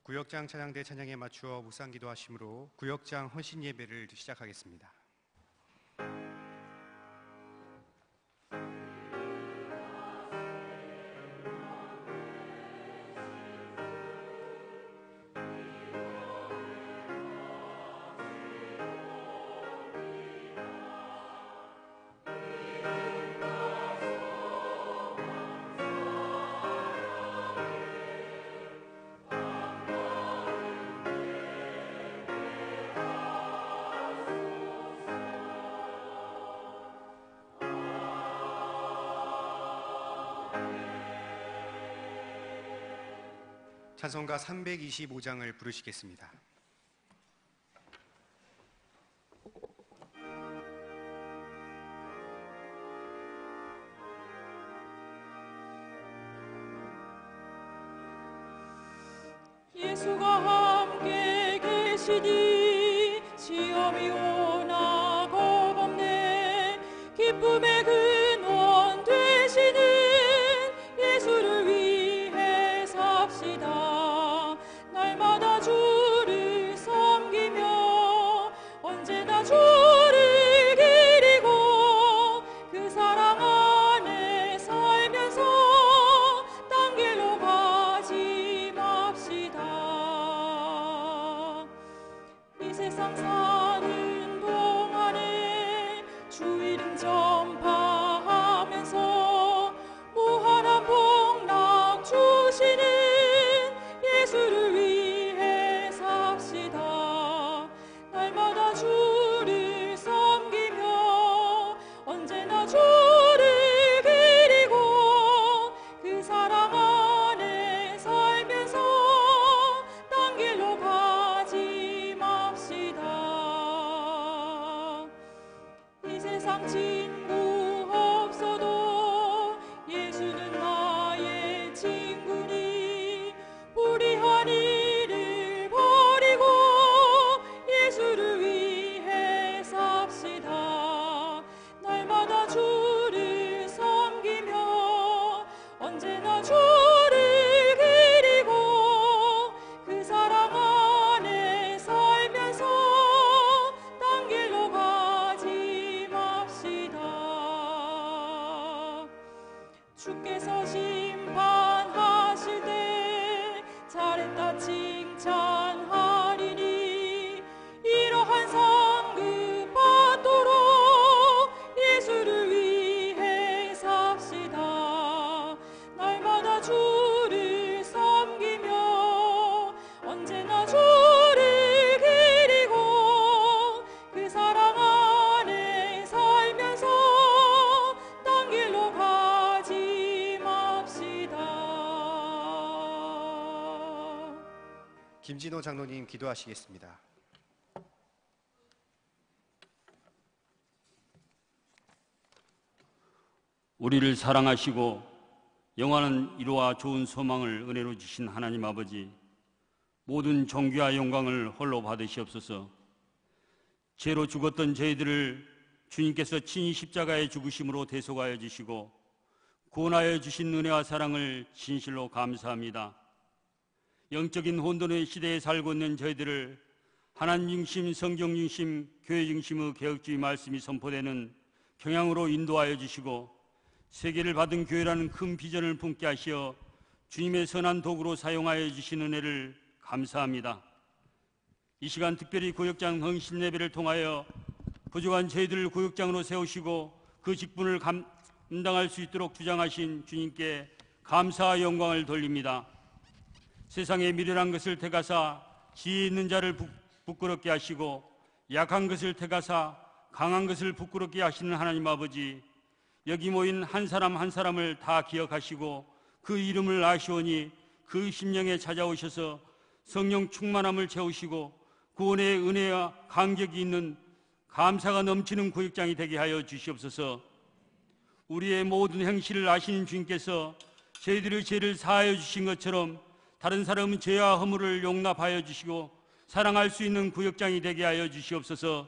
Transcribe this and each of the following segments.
구역장 찬양대 찬양에 맞추어 묵상기도 하심으로 구역장 헌신 예배를 시작하겠습니다. 찬송가 325장을 부르시겠습니다. 예수가 함께 계시니 시험이 오나 겁없네. 기쁨의 근원 되시는 예수를 위해 삽시다. 날마다 주를 섬기며 언제나 주를 기리고 그 사랑 안에 살면서 딴 길로 가지 맙시다. 이 세상 사는 동안에 주 이름 전파하면서 무한한 복락 주시는 예수를 위해 삽시다. 날마다 주를 섬기며 언제나 주를 기리고 그 사랑 안에 살면서 딴 길로 가지 맙시다. 이 세상 친구 없어도 예수는 나의 친구니 불의한 일을 버리고 예수를 위해 삽시다. 날마다 주를 섬기며 언제나 주를 기리고 그 사랑 안에 살면서 딴 길로 가지 맙시다. 주께서 심판하실 때 잘했다 칭찬하리니 이러한 상급 받도록 예수를 위해 삽시다. 날마다 주를 섬기며 언제나 주를 기리고 그 사랑 안에 살면서 딴 길로 가지 맙시다. 김진호 장로님 기도하시겠습니다. 우리를 사랑하시고 영원한 위로와 좋은 소망을 은혜로 주신 하나님 아버지, 모든 존귀와 영광을 홀로 받으시옵소서. 죄로 죽었던 저희들을 주님께서 친히 십자가에 죽으심으로 대속하여 주시고 구원하여 주신 은혜와 사랑을 진실로 감사합니다. 영적인 혼돈의 시대에 살고 있는 저희들을 하나님 중심, 성경 중심, 교회 중심의 개혁주의 말씀이 선포되는 경향으로 인도하여 주시고 세계를 받은 교회라는 큰 비전을 품게 하시어 주님의 선한 도구로 사용하여 주신 은혜를 감사합니다. 이 시간 특별히 구역장 헌신 예배를 통하여 부족한 저희들을 구역장으로 세우시고 그 직분을 감당할 수 있도록 주장하신 주님께 감사와 영광을 돌립니다. 세상의 미련한 것을 택하사 지혜 있는 자를 부끄럽게 하시고 약한 것을 택하사 강한 것을 부끄럽게 하시는 하나님 아버지, 여기 모인 한 사람 한 사람을 다 기억하시고 그 이름을 아시오니 그 심령에 찾아오셔서 성령 충만함을 채우시고 구원의 은혜와 감격이 있는 감사가 넘치는 구역장이 되게 하여 주시옵소서. 우리의 모든 행실을 아시는 주님께서 저희들의 죄를 사하여 주신 것처럼 다른 사람의 죄와 허물을 용납하여 주시고 사랑할 수 있는 구역장이 되게 하여 주시옵소서.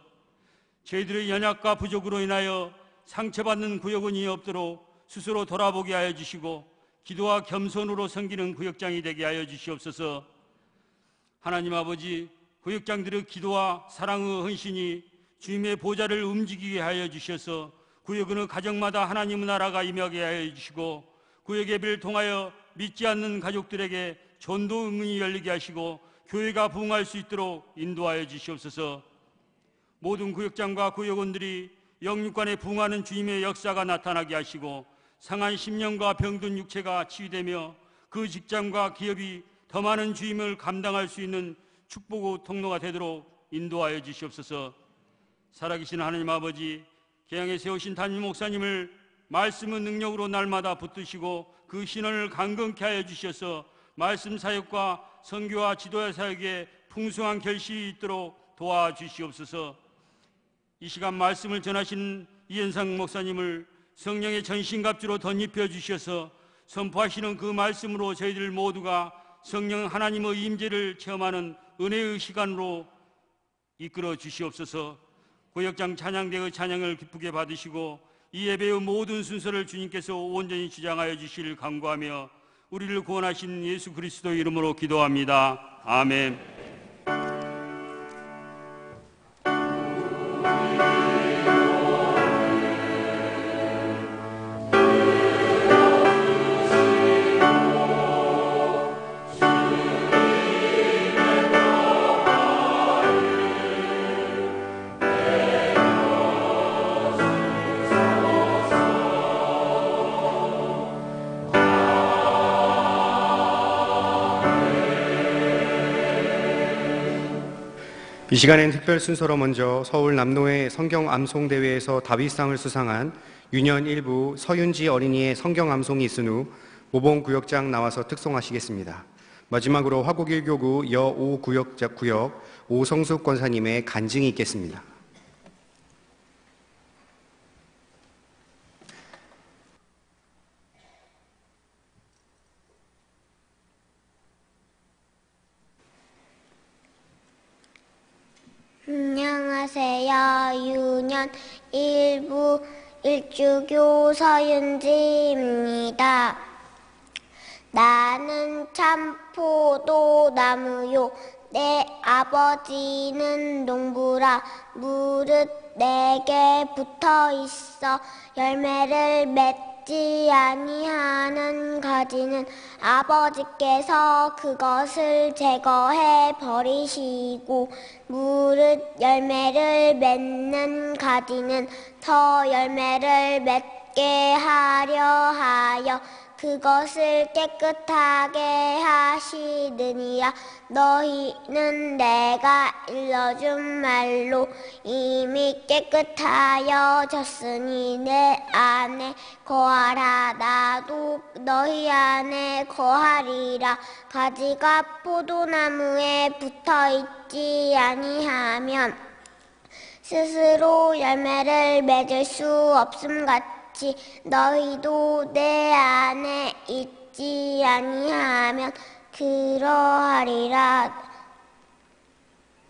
저희들의 연약과 부족으로 인하여 상처받는 구역원이 없도록 스스로 돌아보게 하여 주시고 기도와 겸손으로 섬기는 구역장이 되게 하여 주시옵소서. 하나님 아버지, 구역장들의 기도와 사랑의 헌신이 주님의 보좌를 움직이게 하여 주셔서 구역의 가정마다 하나님의 나라가 임하게 하여 주시고, 구역 예배를 통하여 믿지 않는 가족들에게 전도 응문이 열리게 하시고 교회가 부흥할 수 있도록 인도하여 주시옵소서. 모든 구역장과 구역원들이 영육간에 부흥하는 주님의 역사가 나타나게 하시고, 상한 심령과 병든 육체가 치유되며 그 직장과 기업이 더 많은 주임을 감당할 수 있는 축복의 통로가 되도록 인도하여 주시옵소서. 살아계신 하나님 아버지, 개항에 세우신 담임 목사님을 말씀의 능력으로 날마다 붙드시고 그 신원을 강건케 하여 주셔서 말씀 사역과 선교와 지도자 사역에 풍성한 결실이 있도록 도와주시옵소서. 이 시간 말씀을 전하신 이현상 목사님을 성령의 전신갑주로 덧입혀 주셔서 선포하시는 그 말씀으로 저희들 모두가 성령 하나님의 임재를 체험하는 은혜의 시간으로 이끌어 주시옵소서. 구역장 찬양대의 찬양을 기쁘게 받으시고 이 예배의 모든 순서를 주님께서 온전히 주장하여 주시길 간구하며 우리를 구원하신 예수 그리스도 이름으로 기도합니다. 아멘. 이 시간엔 특별 순서로 먼저 서울 남로의 성경 암송 대회에서 다윗상을 수상한 유년 1부 서윤지 어린이의 성경 암송이 있은 후 모봉 구역장 나와서 특송하시겠습니다. 마지막으로 화곡일교구 여5 구역 오성숙 권사님의 간증이 있겠습니다. 안녕하세요. 유년 1부 일주교 서윤지입니다. 나는 참 포도나무요 내 아버지는 농부라. 무릇 내게 붙어있어 열매를 맺지 아니하는 가지는 아버지께서 그것을 제거해 버리시고, 무릇 열매를 맺는 가지는 더 열매를 맺게 하려 하여 그것을 깨끗하게 하시느니라. 너희는 내가 일러준 말로 이미 깨끗하여졌으니 내 안에 거하라. 나도 너희 안에 거하리라. 가지가 포도나무에 붙어있지 아니하면 스스로 열매를 맺을 수 없음같이 너희도 내 안에 있지 아니하면 그러하리라.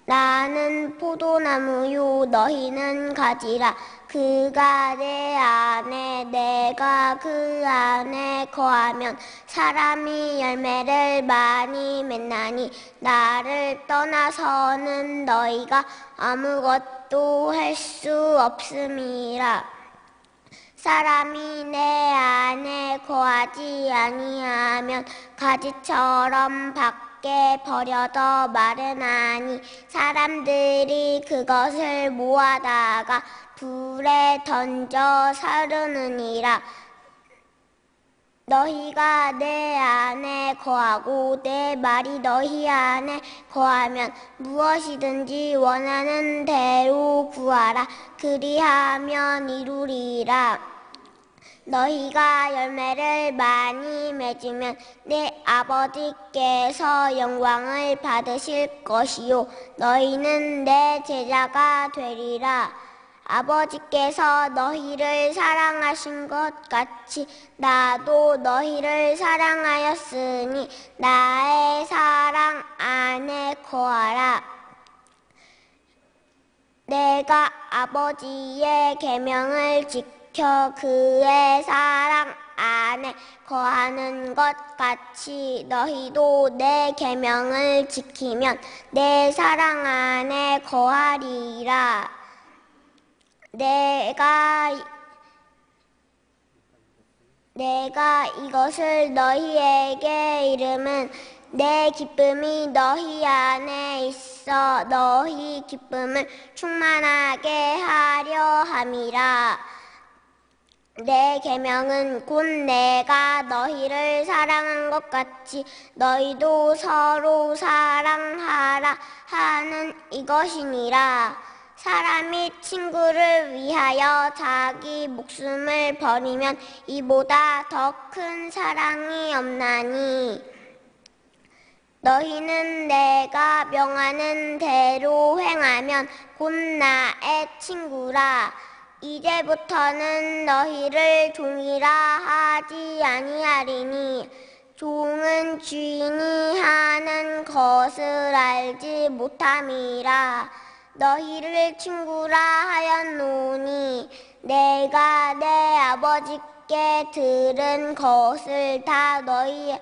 나는 포도나무요 너희는 가지라. 그가 내 안에 내가 그 안에 거하면 사람이 열매를 많이 맺나니 나를 떠나서는 너희가 아무것도 할 수 없음이라. 사람이 내 안에 거하지 아니하면 가지처럼 밖에 버려져 마르나니 사람들이 그것을 모아다가 불에 던져 사르느니라. 너희가 내 안에 거하고 내 말이 너희 안에 거하면 무엇이든지 원하는 대로 구하라. 그리하면 이루리라. 너희가 열매를 많이 맺으면 내 아버지께서 영광을 받으실 것이요 너희는 내 제자가 되리라. 아버지께서 너희를 사랑하신 것 같이 나도 너희를 사랑하였으니 나의 사랑 안에 거하라. 내가 아버지의 계명을 지켜 그의 사랑 안에 거하는 것 같이 너희도 내 계명을 지키면 내 사랑 안에 거하리라. 내가 이것을 너희에게 이름은 내 기쁨이 너희 안에 있어 너희 기쁨을 충만하게 하려 함이라. 내 계명은 곧 내가 너희를 사랑한 것 같이 너희도 서로 사랑하라 하는 이것이니라. 사람이 친구를 위하여 자기 목숨을 버리면 이보다 더 큰 사랑이 없나니 너희는 내가 명하는 대로 행하면 곧 나의 친구라. 이제부터는 너희를 종이라 하지 아니하리니 종은 주인이 하는 것을 알지 못함이라. 너희를 친구라 하였노니 내가 내 아버지께 들은 것을 다 너희에게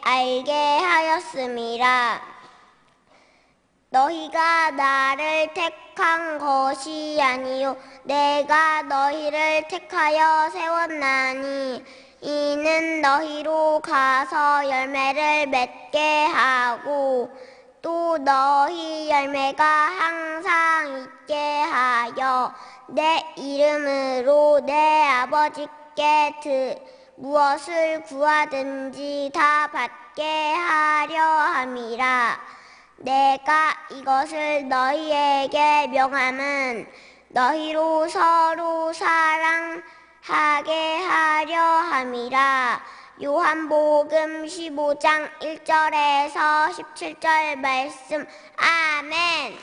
알게 하였음이라. 너희가 나를 택한 것이 아니요 내가 너희를 택하여 세웠나니 이는 너희로 가서 열매를 맺게 하고 또 너희 열매가 항상 있게 하여 내 이름으로 내 아버지께 무엇을 구하든지 다 받게 하려 함이라. 내가 이것을 너희에게 명함은 너희로 서로 사랑하게 하려 함이라. 요한복음 15장 1절에서 17절 말씀. 아멘.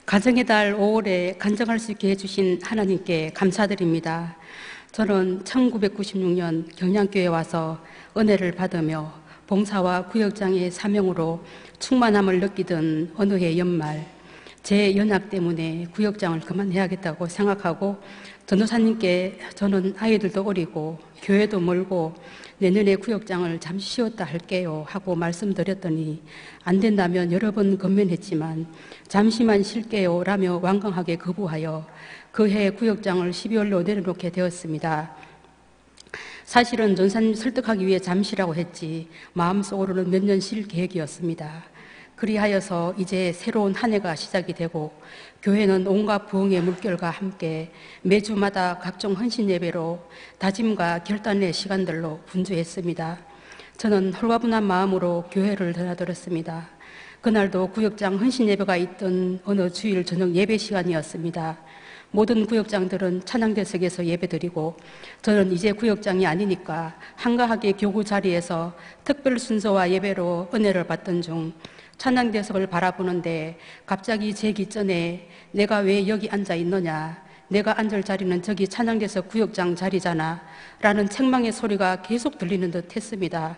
가정의 달 5월에 간증할 수 있게 해주신 하나님께 감사드립니다. 저는 1996년 경량교회에 와서 은혜를 받으며 봉사와 구역장의 사명으로 충만함을 느끼던 어느 해 연말, 제 연약 때문에 구역장을 그만해야겠다고 생각하고 전도사님께 저는 아이들도 어리고 교회도 멀고 내년에 구역장을 잠시 쉬었다 할게요 하고 말씀드렸더니 안 된다면 여러 번 건면했지만 잠시만 쉴게요 라며 완강하게 거부하여 그해 구역장을 12월로 내려놓게 되었습니다. 사실은 전사님 설득하기 위해 잠시라고 했지 마음속으로는 몇 년 쉴 계획이었습니다. 그리하여서 이제 새로운 한 해가 시작이 되고 교회는 온갖 부흥의 물결과 함께 매주마다 각종 헌신 예배로 다짐과 결단의 시간들로 분주했습니다. 저는 홀가분한 마음으로 교회를 드나들었습니다. 그날도 구역장 헌신 예배가 있던 어느 주일 저녁 예배 시간이었습니다. 모든 구역장들은 찬양대석에서 예배드리고 저는 이제 구역장이 아니니까 한가하게 교구 자리에서 특별 순서와 예배로 은혜를 받던 중 찬양대석을 바라보는데 갑자기 제 기전에 내가 왜 여기 앉아 있느냐, 내가 앉을 자리는 저기 찬양대석 구역장 자리잖아 라는 책망의 소리가 계속 들리는 듯 했습니다.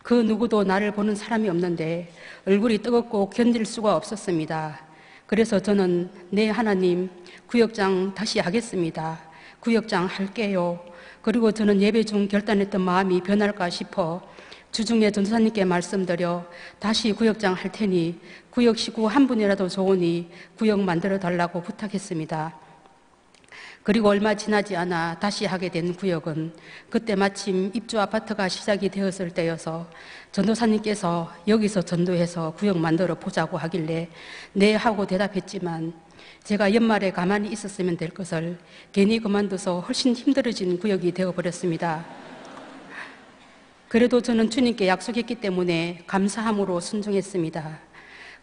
그 누구도 나를 보는 사람이 없는데 얼굴이 뜨겁고 견딜 수가 없었습니다. 그래서 저는 네 하나님, 구역장 다시 하겠습니다. 구역장 할게요. 그리고 저는 예배 중 결단했던 마음이 변할까 싶어 주중에 전도사님께 말씀드려 다시 구역장 할 테니 구역 식구 한 분이라도 좋으니 구역 만들어 달라고 부탁했습니다. 그리고 얼마 지나지 않아 다시 하게 된 구역은 그때 마침 입주 아파트가 시작이 되었을 때여서 전도사님께서 여기서 전도해서 구역 만들어 보자고 하길래 네 하고 대답했지만 제가 연말에 가만히 있었으면 될 것을 괜히 그만둬서 훨씬 힘들어진 구역이 되어버렸습니다. 그래도 저는 주님께 약속했기 때문에 감사함으로 순종했습니다.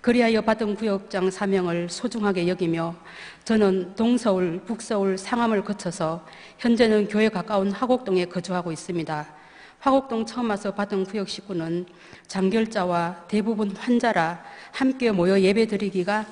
그리하여 받은 구역장 사명을 소중하게 여기며 저는 동서울, 북서울, 상암을 거쳐서 현재는 교회 가까운 화곡동에 거주하고 있습니다. 화곡동 처음 와서 받은 구역 식구는 장결자와 대부분 환자라 함께 모여 예배드리기가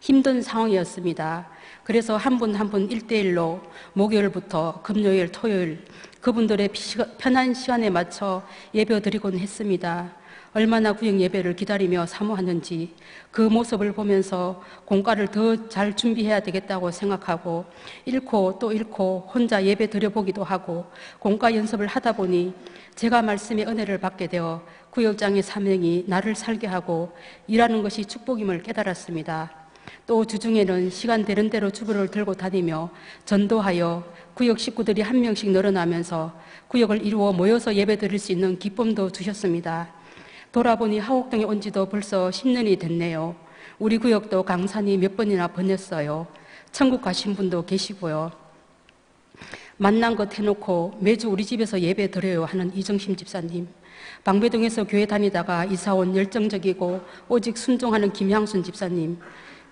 힘든 상황이었습니다. 그래서 한 분 한 분 1대1로 목요일부터 금요일, 토요일 그분들의 편한 시간에 맞춰 예배드리곤 했습니다. 얼마나 구역 예배를 기다리며 사모하는지 그 모습을 보면서 공과를 더 잘 준비해야 되겠다고 생각하고 잃고 또 잃고 혼자 예배 드려보기도 하고 공과 연습을 하다 보니 제가 말씀의 은혜를 받게 되어 구역장의 사명이 나를 살게 하고 일하는 것이 축복임을 깨달았습니다. 또 주중에는 시간 되는 대로 주부를 들고 다니며 전도하여 구역 식구들이 한 명씩 늘어나면서 구역을 이루어 모여서 예배 드릴 수 있는 기쁨도 주셨습니다. 돌아보니 화곡동에 온 지도 벌써 10년이 됐네요. 우리 구역도 강산이 몇 번이나 번졌어요. 천국 가신 분도 계시고요. 만난 것 해놓고 매주 우리 집에서 예배 드려요 하는 이정심 집사님, 방배동에서 교회 다니다가 이사온 열정적이고 오직 순종하는 김향순 집사님,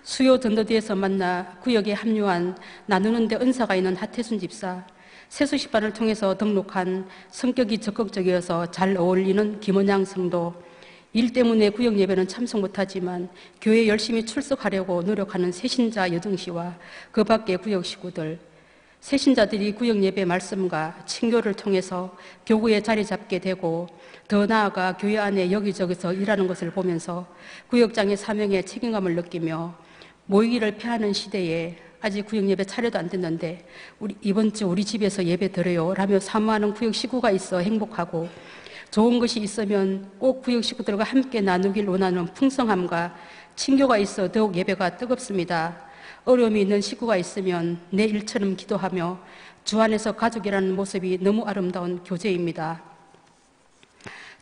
수요 전도대에서 만나 구역에 합류한 나누는 데 은사가 있는 하태순 집사, 세수식반을 통해서 등록한 성격이 적극적이어서 잘 어울리는 김원양 성도, 일 때문에 구역 예배는 참석 못하지만 교회에 열심히 출석하려고 노력하는 새신자 여정씨와 그 밖의 구역 식구들, 새신자들이 구역 예배 말씀과 친교를 통해서 교구에 자리 잡게 되고 더 나아가 교회 안에 여기저기서 일하는 것을 보면서 구역장의 사명에 책임감을 느끼며 모이기를 피하는 시대에 아직 구역 예배 차례도 안 됐는데 이번 주 우리 집에서 예배 드려요 라며 사모하는 구역 식구가 있어 행복하고 좋은 것이 있으면 꼭 구역 식구들과 함께 나누길 원하는 풍성함과 친교가 있어 더욱 예배가 뜨겁습니다. 어려움이 있는 식구가 있으면 내 일처럼 기도하며 주 안에서 가족이라는 모습이 너무 아름다운 교제입니다.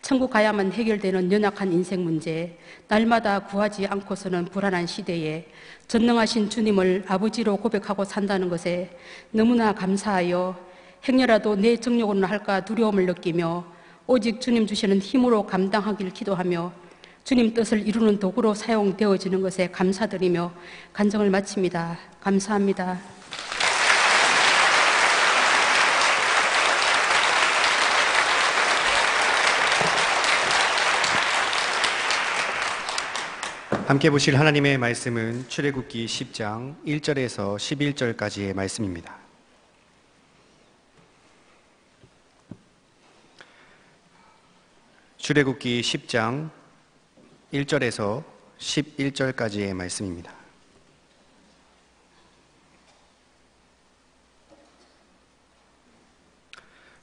천국 가야만 해결되는 연약한 인생 문제, 날마다 구하지 않고서는 불안한 시대에 전능하신 주님을 아버지로 고백하고 산다는 것에 너무나 감사하여 행여라도 내 정욕으로는 할까 두려움을 느끼며 오직 주님 주시는 힘으로 감당하길 기도하며 주님 뜻을 이루는 도구로 사용되어지는 것에 감사드리며 간증을 마칩니다. 감사합니다. 함께 보실 하나님의 말씀은 출애굽기 10장 1절에서 11절까지의 말씀입니다. 출애굽기 10장 1절에서 11절까지의 말씀입니다.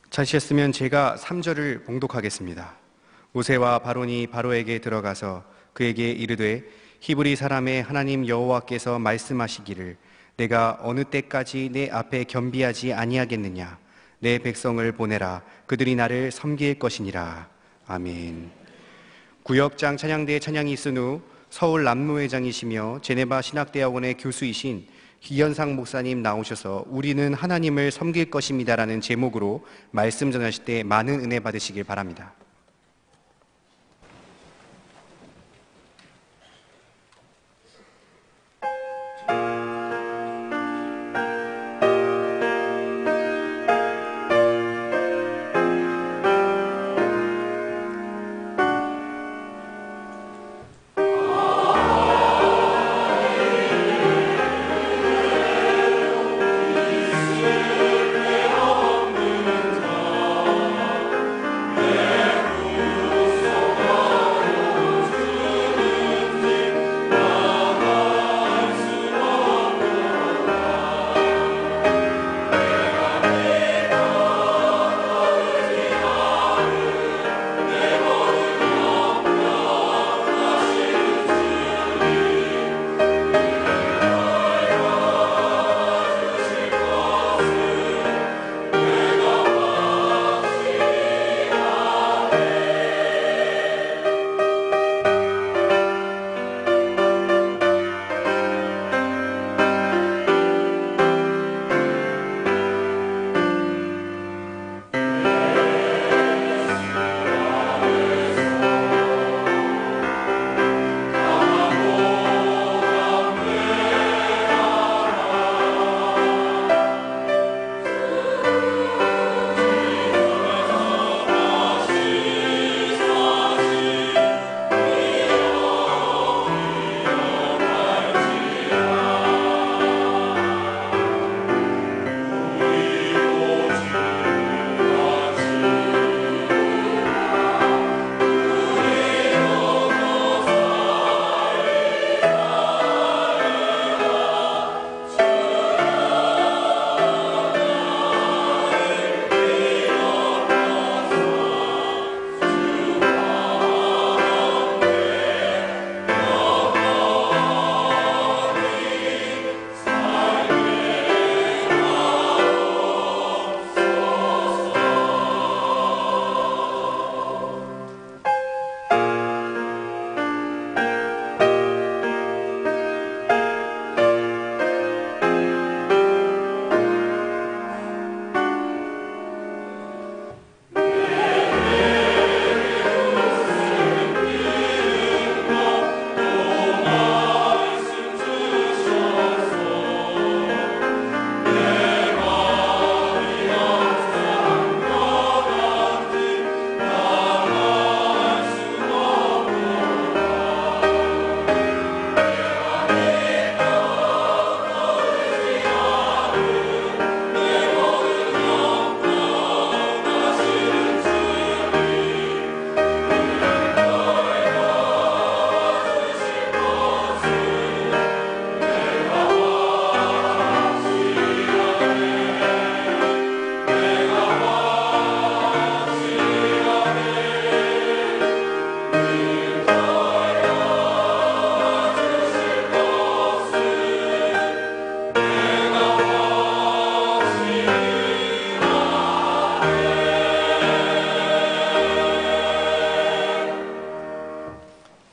찾으셨으면 제가 3절을 봉독하겠습니다. 모세와 바론이 바로에게 들어가서 그에게 이르되 히브리 사람의 하나님 여호와께서 말씀하시기를 내가 어느 때까지 내 앞에 겸비하지 아니하겠느냐. 내 백성을 보내라. 그들이 나를 섬길 것이니라. 아멘. 구역장 찬양대의 찬양이 있은 후 서울 남로회장이시며 제네바 신학대학원의 교수이신 기현상 목사님 나오셔서 우리는 하나님을 섬길 것입니다라는 제목으로 말씀 전하실 때 많은 은혜 받으시길 바랍니다.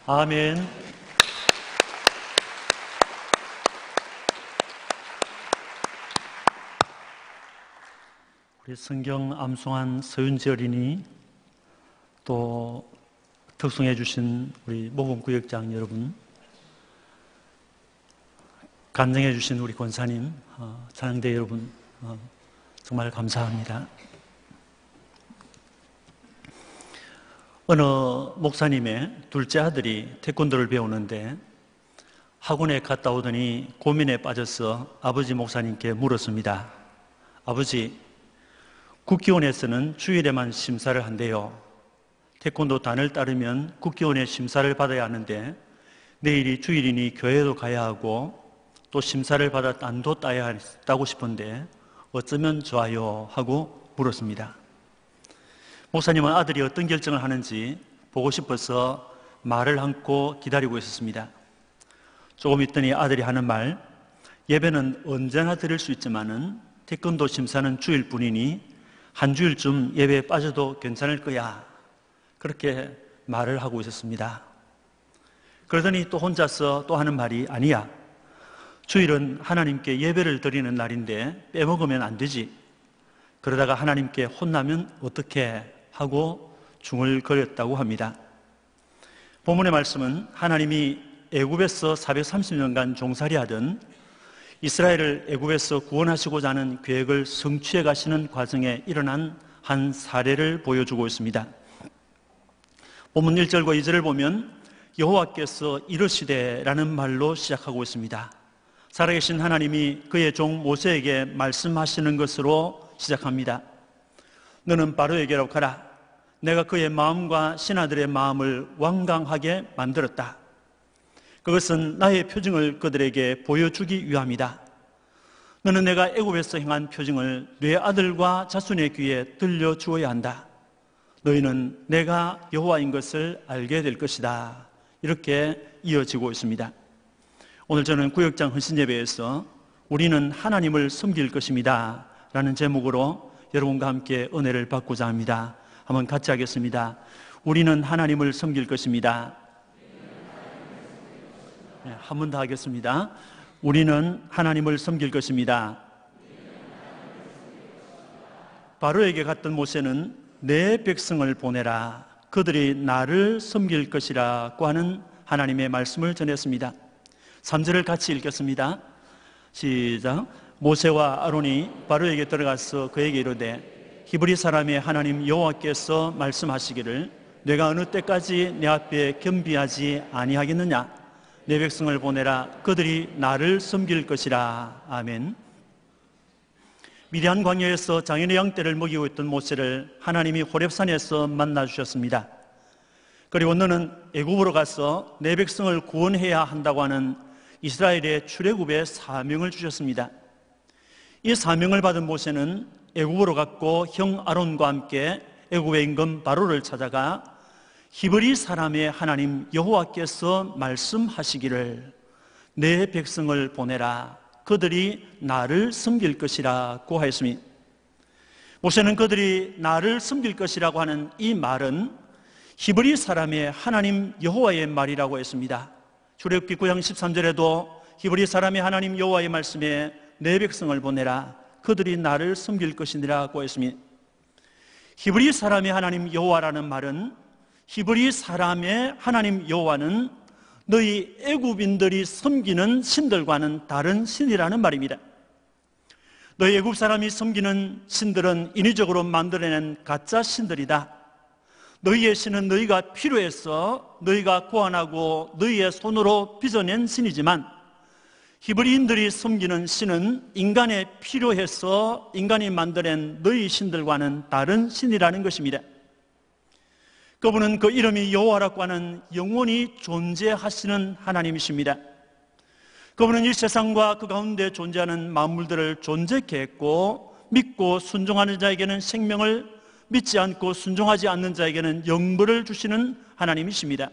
아멘. 우리 성경 암송한 서윤지 어린이, 또 특송해 주신 우리 모범구역장 여러분, 간증해 주신 우리 권사님, 찬양대 여러분, 정말 감사합니다. 어느 목사님의 둘째 아들이 태권도를 배우는데 학원에 갔다 오더니 고민에 빠져서 아버지 목사님께 물었습니다. 아버지, 국기원에서는 주일에만 심사를 한대요. 태권도 단을 따르면 국기원의 심사를 받아야 하는데 내일이 주일이니 교회도 가야 하고 또 심사를 받아 단도 따야 한다고 싶은데 어쩌면 좋아요 하고 물었습니다. 목사님은 아들이 어떤 결정을 하는지 보고 싶어서 말을 안고 기다리고 있었습니다. 조금 있더니 아들이 하는 말, 예배는 언제나 드릴 수 있지만은 태권도 심사는 주일 뿐이니 한 주일쯤 예배에 빠져도 괜찮을 거야. 그렇게 말을 하고 있었습니다. 그러더니 또 혼자서 또 하는 말이, 아니야, 주일은 하나님께 예배를 드리는 날인데 빼먹으면 안 되지. 그러다가 하나님께 혼나면 어떡해 하고 중얼거렸다고 합니다. 본문의 말씀은 하나님이 애굽에서 430년간 종살이하던 이스라엘을 애굽에서 구원하시고자 하는 계획을 성취해 가시는 과정에 일어난 한 사례를 보여주고 있습니다. 본문 1절과 2절을 보면 여호와께서 이르시되라는 말로 시작하고 있습니다. 살아계신 하나님이 그의 종 모세에게 말씀하시는 것으로 시작합니다. 너는 바로에게로 가라. 내가 그의 마음과 신하들의 마음을 완강하게 만들었다. 그것은 나의 표징을 그들에게 보여주기 위함이다. 너는 내가 애굽에서 행한 표징을 네 아들과 자손의 귀에 들려주어야 한다. 너희는 내가 여호와인 것을 알게 될 것이다. 이렇게 이어지고 있습니다. 오늘 저는 구역장 헌신예배에서 우리는 하나님을 섬길 것입니다 라는 제목으로 여러분과 함께 은혜를 받고자 합니다. 한번 같이 하겠습니다. 우리는 하나님을 섬길 것입니다. 네, 한 번 더 하겠습니다. 우리는 하나님을 섬길 것입니다. 바로에게 갔던 모세는 내 백성을 보내라. 그들이 나를 섬길 것이라고 하는 하나님의 말씀을 전했습니다. 3절을 같이 읽겠습니다. 시작. 모세와 아론이 바로에게 들어가서 그에게 이르되 히브리 사람의 하나님 여호와께서 말씀하시기를 내가 어느 때까지 내 앞에 겸비하지 아니하겠느냐. 내 백성을 보내라. 그들이 나를 섬길 것이라. 아멘. 미디안 광야에서 장인의 양떼를 먹이고 있던 모세를 하나님이 호렙산에서 만나 주셨습니다. 그리고 너는 애굽으로 가서 내 백성을 구원해야 한다고 하는 이스라엘의 출애굽의 사명을 주셨습니다. 이 사명을 받은 모세는 애굽으로 갔고 형 아론과 함께 애굽의 임금 바로를 찾아가 히브리 사람의 하나님 여호와께서 말씀하시기를 내 백성을 보내라. 그들이 나를 섬길 것이라고 하였으니, 모세는 그들이 나를 섬길 것이라고 하는 이 말은 히브리 사람의 하나님 여호와의 말이라고 했습니다. 출애굽기 9장 13절에도 히브리 사람의 하나님 여호와의 말씀에 내 백성을 보내라. 그들이 나를 섬길 것이니라고 했으니, 히브리 사람의 하나님 여호와라는 말은 히브리 사람의 하나님 여호와는 너희 애굽인들이 섬기는 신들과는 다른 신이라는 말입니다. 너희 애굽 사람이 섬기는 신들은 인위적으로 만들어낸 가짜 신들이다. 너희의 신은 너희가 필요해서 너희가 고안하고 너희의 손으로 빚어낸 신이지만 히브리인들이 섬기는 신은 인간에 필요해서 인간이 만들어낸 너희 신들과는 다른 신이라는 것입니다. 그분은 그 이름이 여호와라고 하는 영원히 존재하시는 하나님이십니다. 그분은 이 세상과 그 가운데 존재하는 만물들을 존재케 했고 믿고 순종하는 자에게는 생명을, 믿지 않고 순종하지 않는 자에게는 영벌을 주시는 하나님이십니다.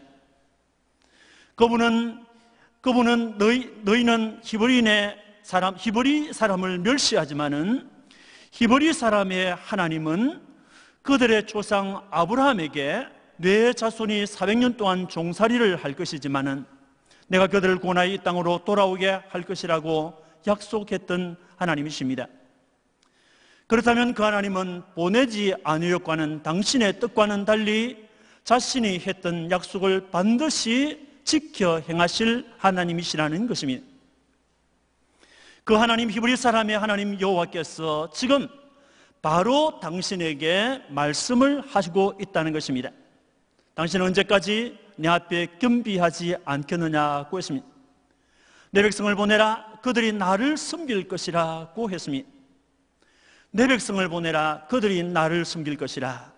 그분은 너희는 히브리 사람을 멸시하지만은 히브리 사람의 하나님은 그들의 조상 아브라함에게 내 자손이 400년 동안 종살이를 할 것이지만은 내가 그들을 구원하여 이 땅으로 돌아오게 할 것이라고 약속했던 하나님이십니다. 그렇다면 그 하나님은 보내지 아니었과는 당신의 뜻과는 달리 자신이 했던 약속을 반드시 지켜 행하실 하나님이시라는 것입니다. 그 하나님, 히브리 사람의 하나님 여호와께서 지금 바로 당신에게 말씀을 하시고 있다는 것입니다. 당신은 언제까지 내 앞에 겸비하지 않겠느냐고 했습니다. 내 백성을 보내라. 그들이 나를 섬길 것이라고 했습니다. 내 백성을 보내라. 그들이 나를 섬길 것이라.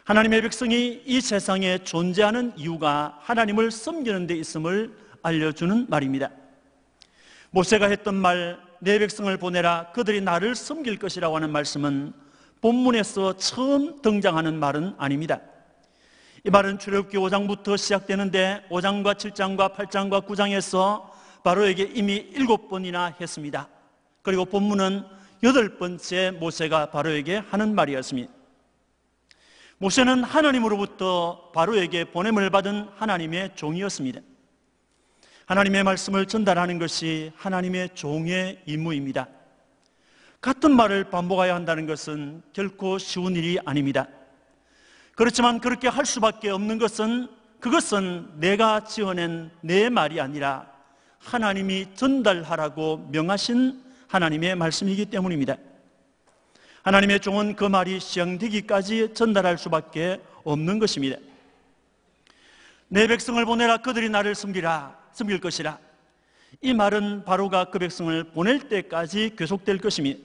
하나님의 백성이 이 세상에 존재하는 이유가 하나님을 섬기는 데 있음을 알려주는 말입니다. 모세가 했던 말, 내 백성을 보내라 그들이 나를 섬길 것이라고 하는 말씀은 본문에서 처음 등장하는 말은 아닙니다. 이 말은 출애굽기 5장부터 시작되는데 5장과 7장과 8장과 9장에서 바로에게 이미 7번이나 했습니다. 그리고 본문은 8번째 모세가 바로에게 하는 말이었습니다. 모세는 하나님으로부터 바로에게 보냄을 받은 하나님의 종이었습니다. 하나님의 말씀을 전달하는 것이 하나님의 종의 임무입니다. 같은 말을 반복해야 한다는 것은 결코 쉬운 일이 아닙니다. 그렇지만 그렇게 할 수밖에 없는 것은 그것은 내가 지어낸 내 말이 아니라 하나님이 전달하라고 명하신 하나님의 말씀이기 때문입니다. 하나님의 종은 그 말이 시행되기까지 전달할 수밖에 없는 것입니다. 내 백성을 보내라 그들이 나를 섬길 것이라. 이 말은 바로가 그 백성을 보낼 때까지 계속될 것입니다.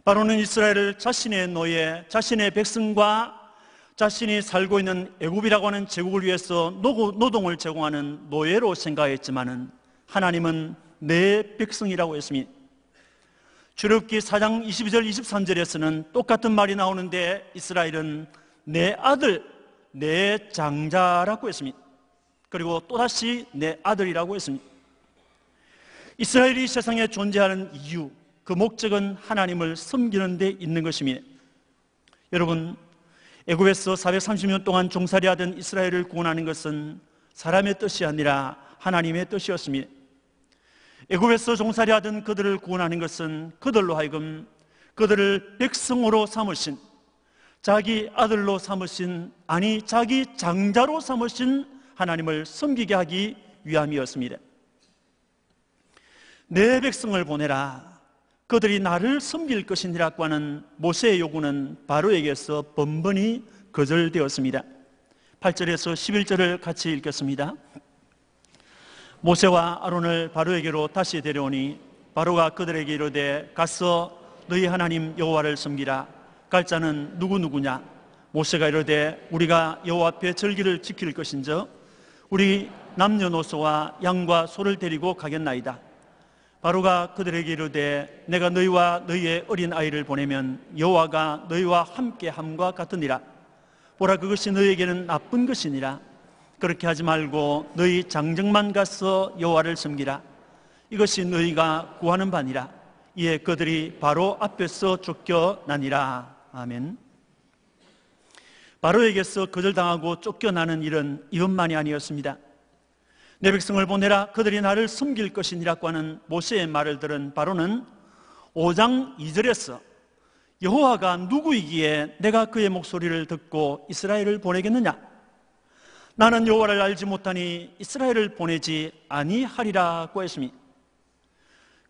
바로는 이스라엘을 자신의 노예, 자신의 백성과 자신이 살고 있는 애굽이라고 하는 제국을 위해서 노동을 제공하는 노예로 생각했지만은 하나님은 내 백성이라고 했습니다. 출애굽기 4장 22절 23절에서는 똑같은 말이 나오는데 이스라엘은 내 아들, 내 장자라고 했습니다. 그리고 또다시 내 아들이라고 했습니다. 이스라엘이 세상에 존재하는 이유, 그 목적은 하나님을 섬기는 데 있는 것입니다. 여러분, 애굽에서 430년 동안 종살이하던 이스라엘을 구원하는 것은 사람의 뜻이 아니라 하나님의 뜻이었습니다. 애굽에서 종살이하던 그들을 구원하는 것은 그들로 하여금 그들을 백성으로 삼으신, 자기 아들로 삼으신, 아니 자기 장자로 삼으신 하나님을 섬기게 하기 위함이었습니다. 내 백성을 보내라 그들이 나를 섬길 것이니라고 하는 모세의 요구는 바로에게서 번번이 거절되었습니다. 8절에서 11절을 같이 읽겠습니다. 모세와 아론을 바로에게로 다시 데려오니 바로가 그들에게 이르되 가서 너희 하나님 여호와를 섬기라. 갈 자는 누구냐? 모세가 이르되 우리가 여호와 앞에 절기를 지킬 것인저 우리 남녀노소와 양과 소를 데리고 가겠나이다. 바로가 그들에게 이르되 내가 너희와 너희의 어린 아이를 보내면 여호와가 너희와 함께함과 같으니라. 보라 그것이 너희에게는 나쁜 것이니라. 그렇게 하지 말고 너희 장정만 가서 여호와를 섬기라. 이것이 너희가 구하는 바니라. 이에 그들이 바로 앞에서 쫓겨나니라. 아멘. 바로에게서 거절당하고 쫓겨나는 일은 이것만이 아니었습니다. 내 백성을 보내라 그들이 나를 섬길 것이니라고 하는 모세의 말을 들은 바로는 5장 2절에서 여호와가 누구이기에 내가 그의 목소리를 듣고 이스라엘을 보내겠느냐? 나는 여호와를 알지 못하니 이스라엘을 보내지 아니하리라고 했습니다.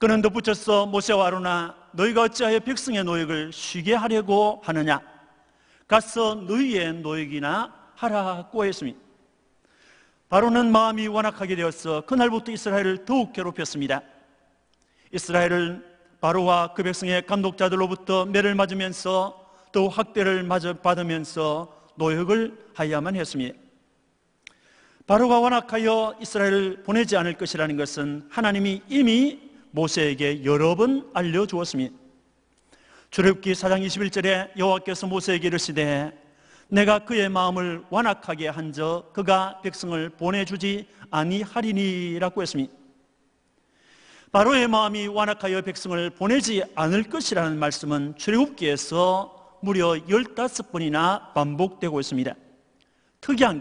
그는 덧붙여서 모세와 아론아 너희가 어찌하여 백성의 노역을 쉬게 하려고 하느냐? 가서 너희의 노역이나 하라고 했습니다. 바로는 마음이 완악하게 되어서 그날부터 이스라엘을 더욱 괴롭혔습니다. 이스라엘은 바로와 그 백성의 감독자들로부터 매를 맞으면서 또 학대를 받으면서 노역을 하야만 했습니다. 바로가 완악하여 이스라엘을 보내지 않을 것이라는 것은 하나님이 이미 모세에게 여러 번 알려주었습니다. 출애굽기 4장 21절에 여호와께서 모세에게 이르시되 내가 그의 마음을 완악하게 한저 그가 백성을 보내주지 아니하리니라고 했습니다. 바로의 마음이 완악하여 백성을 보내지 않을 것이라는 말씀은 출애굽기에서 무려 15번이나 반복되고 있습니다. 특이한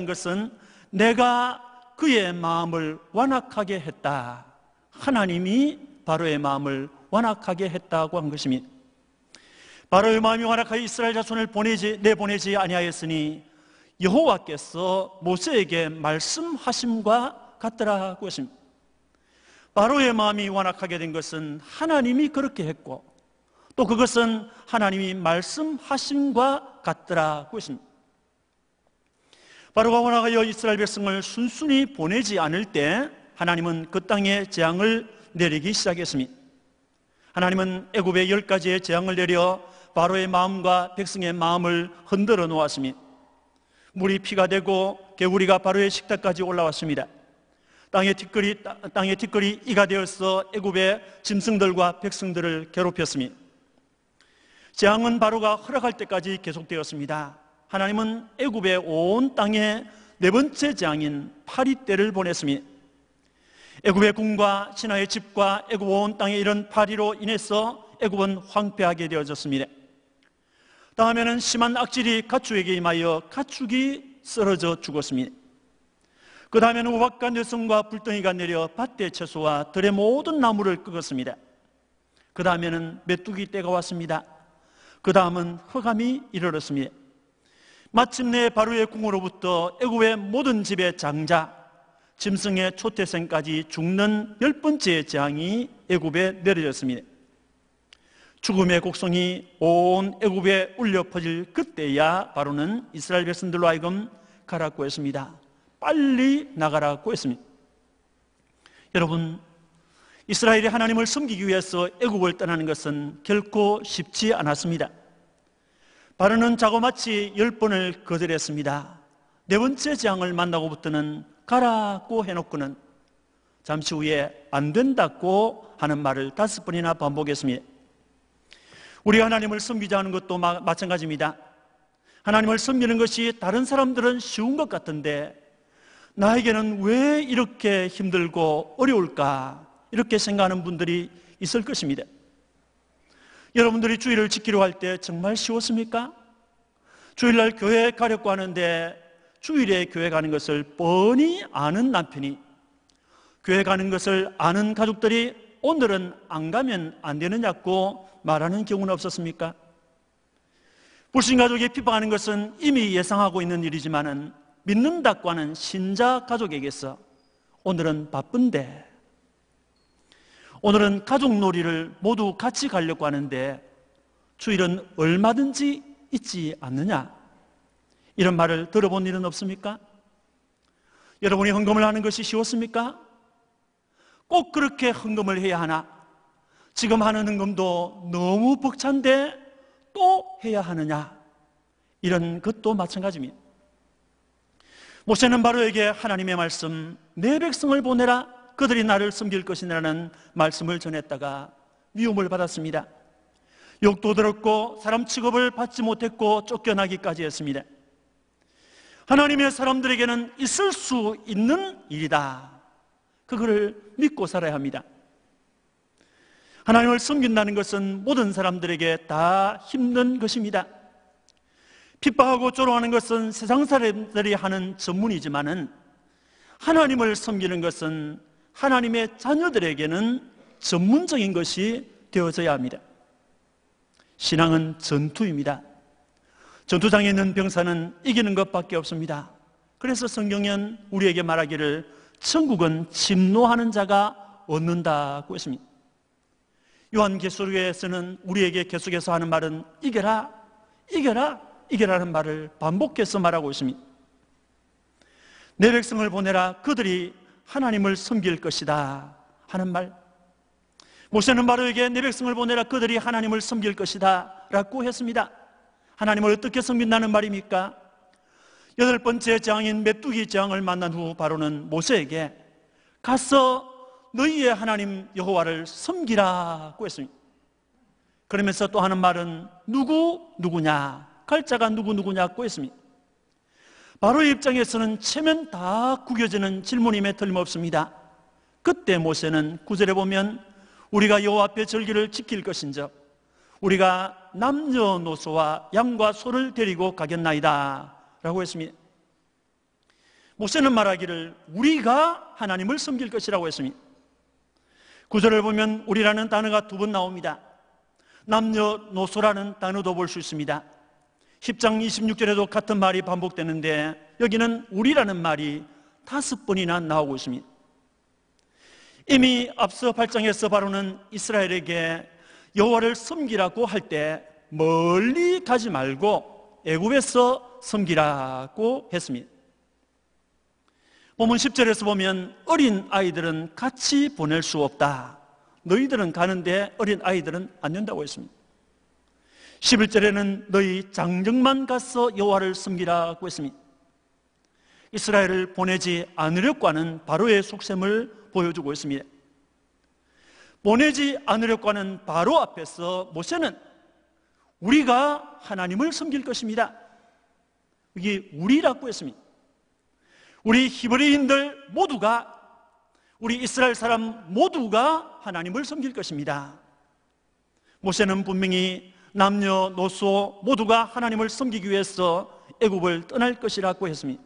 것은 내가 그의 마음을 완악하게 했다. 하나님이 바로의 마음을 완악하게 했다고 한 것입니다. 바로의 마음이 완악하여 이스라엘 자손을 내보내지 아니하였으니 여호와께서 모세에게 말씀하심과 같더라고 했습니다. 바로의 마음이 완악하게 된 것은 하나님이 그렇게 했고 또 그것은 하나님이 말씀하심과 같더라고 했습니다. 바로가 완악하여 이스라엘 백성을 순순히 보내지 않을 때 하나님은 그 땅에 재앙을 내리기 시작했습니다. 하나님은 애굽에 10가지의 재앙을 내려 바로의 마음과 백성의 마음을 흔들어 놓았으니 물이 피가 되고 개구리가 바로의 식탁까지 올라왔습니다. 땅의 티끌이 이가 되어서 애굽의 짐승들과 백성들을 괴롭혔으니 재앙은 바로가 허락할 때까지 계속되었습니다. 하나님은 애굽의 온 땅에 네 번째 재앙인 파리떼를 보냈으니 애굽의 궁과 신하의 집과 애굽 온 땅에 이런 파리로 인해서 애굽은 황폐하게 되어졌습니다. 다음에는 심한 악질이 가축에게 임하여 가축이 쓰러져 죽었습니다. 그 다음에는 우박과 뇌성과 불덩이가 내려 밭의 채소와 들의 모든 나무를 끄었습니다. 그 다음에는 메뚜기 때가 왔습니다. 그 다음은 흑암이 이르렀습니다. 마침내 바로의 궁으로부터 애굽의 모든 집의 장자, 짐승의 초태생까지 죽는 10번째 재앙이 애굽에 내려졌습니다. 죽음의 곡성이 온 애굽에 울려 퍼질 그때야 바로는 이스라엘 백성들로 하여금 가라고 했습니다. 빨리 나가라고 했습니다. 여러분, 이스라엘이 하나님을 섬기기 위해서 애굽을 떠나는 것은 결코 쉽지 않았습니다. 바로는 자고마치 10번을 거절했습니다. 네 번째 재앙을 만나고부터는 가라고 해놓고는 잠시 후에 안 된다고 하는 말을 5번이나 반복했습니다. 우리가 하나님을 섬기자 하는 것도 마찬가지입니다. 하나님을 섬기는 것이 다른 사람들은 쉬운 것 같은데 나에게는 왜 이렇게 힘들고 어려울까, 이렇게 생각하는 분들이 있을 것입니다. 여러분들이 주일을 지키려 할 때 정말 쉬웠습니까? 주일날 교회에 가려고 하는데 주일에 교회 가는 것을 뻔히 아는 남편이, 교회 가는 것을 아는 가족들이 오늘은 안 가면 안 되느냐고 말하는 경우는 없었습니까? 불신가족이 핍박하는 것은 이미 예상하고 있는 일이지만은 믿는다고 하는 신자 가족에게서 오늘은 바쁜데, 오늘은 가족놀이를 모두 같이 가려고 하는데 주일은 얼마든지 있지 않느냐, 이런 말을 들어본 일은 없습니까? 여러분이 헌금을 하는 것이 쉬웠습니까? 꼭 그렇게 헌금을 해야 하나? 지금 하는 헌금도 너무 벅찬데 또 해야 하느냐? 이런 것도 마찬가지입니다. 모세는 바로에게 하나님의 말씀, 내 백성을 보내라, 그들이 나를 섬길 것이라는 말씀을 전했다가 미움을 받았습니다. 욕도 들었고 사람 취급을 받지 못했고 쫓겨나기까지 했습니다. 하나님의 사람들에게는 있을 수 있는 일이다. 그거를 믿고 살아야 합니다. 하나님을 섬긴다는 것은 모든 사람들에게 다 힘든 것입니다. 핍박하고 조롱하는 것은 세상 사람들이 하는 전문이지만은 하나님을 섬기는 것은 하나님의 자녀들에게는 전문적인 것이 되어져야 합니다. 신앙은 전투입니다. 전투장에 있는 병사는 이기는 것밖에 없습니다. 그래서 성경은 우리에게 말하기를 천국은 침노하는 자가 얻는다고 했습니다. 요한계시록에서는 우리에게 계속해서 하는 말은 이겨라, 이겨라, 이겨라는 말을 반복해서 말하고 있습니다. 내 백성을 보내라, 그들이 하나님을 섬길 것이다 하는 말. 모세는 바로에게 내 백성을 보내라, 그들이 하나님을 섬길 것이다 라고 했습니다. 하나님을 어떻게 섬긴다는 말입니까? 8번째 재앙인 메뚜기 재앙을 만난 후 바로는 모세에게 가서 너희의 하나님 여호와를 섬기라고 했습니다. 그러면서 또 하는 말은 누구냐, 갈자가 누구냐고 했습니다. 바로의 입장에서는 체면 다 구겨지는 질문임에 틀림없습니다. 그때 모세는 9절에 보면 우리가 여호와 앞에 절기를 지킬 것인즉 우리가 남녀노소와 양과 소를 데리고 가겠나이다 라고 했습니다. 모세는 말하기를 우리가 하나님을 섬길 것이라고 했습니다. 9절을 보면 우리라는 단어가 2번 나옵니다. 남녀노소라는 단어도 볼 수 있습니다. 10장 26절에도 같은 말이 반복되는데 여기는 우리라는 말이 5번이나 나오고 있습니다. 이미 앞서 8장에서 바로는 이스라엘에게 여호와를 섬기라고 할 때 멀리 가지 말고 애굽에서 섬기라고 했습니다. 본문 10절에서 보면 어린 아이들은 같이 보낼 수 없다. 너희들은 가는데 어린 아이들은 안 된다고 했습니다. 11절에는 너희 장정만 가서 여호와를 섬기라고 했습니다. 이스라엘을 보내지 않으려고 하는 바로의 속셈을 보여주고 있습니다. 보내지 않으려고 하는 바로 앞에서 모세는 우리가 하나님을 섬길 것입니다. 이게 우리라고 했습니다. 우리 히브리인들 모두가, 우리 이스라엘 사람 모두가 하나님을 섬길 것입니다. 모세는 분명히 남녀노소 모두가 하나님을 섬기기 위해서 애굽을 떠날 것이라고 했습니다.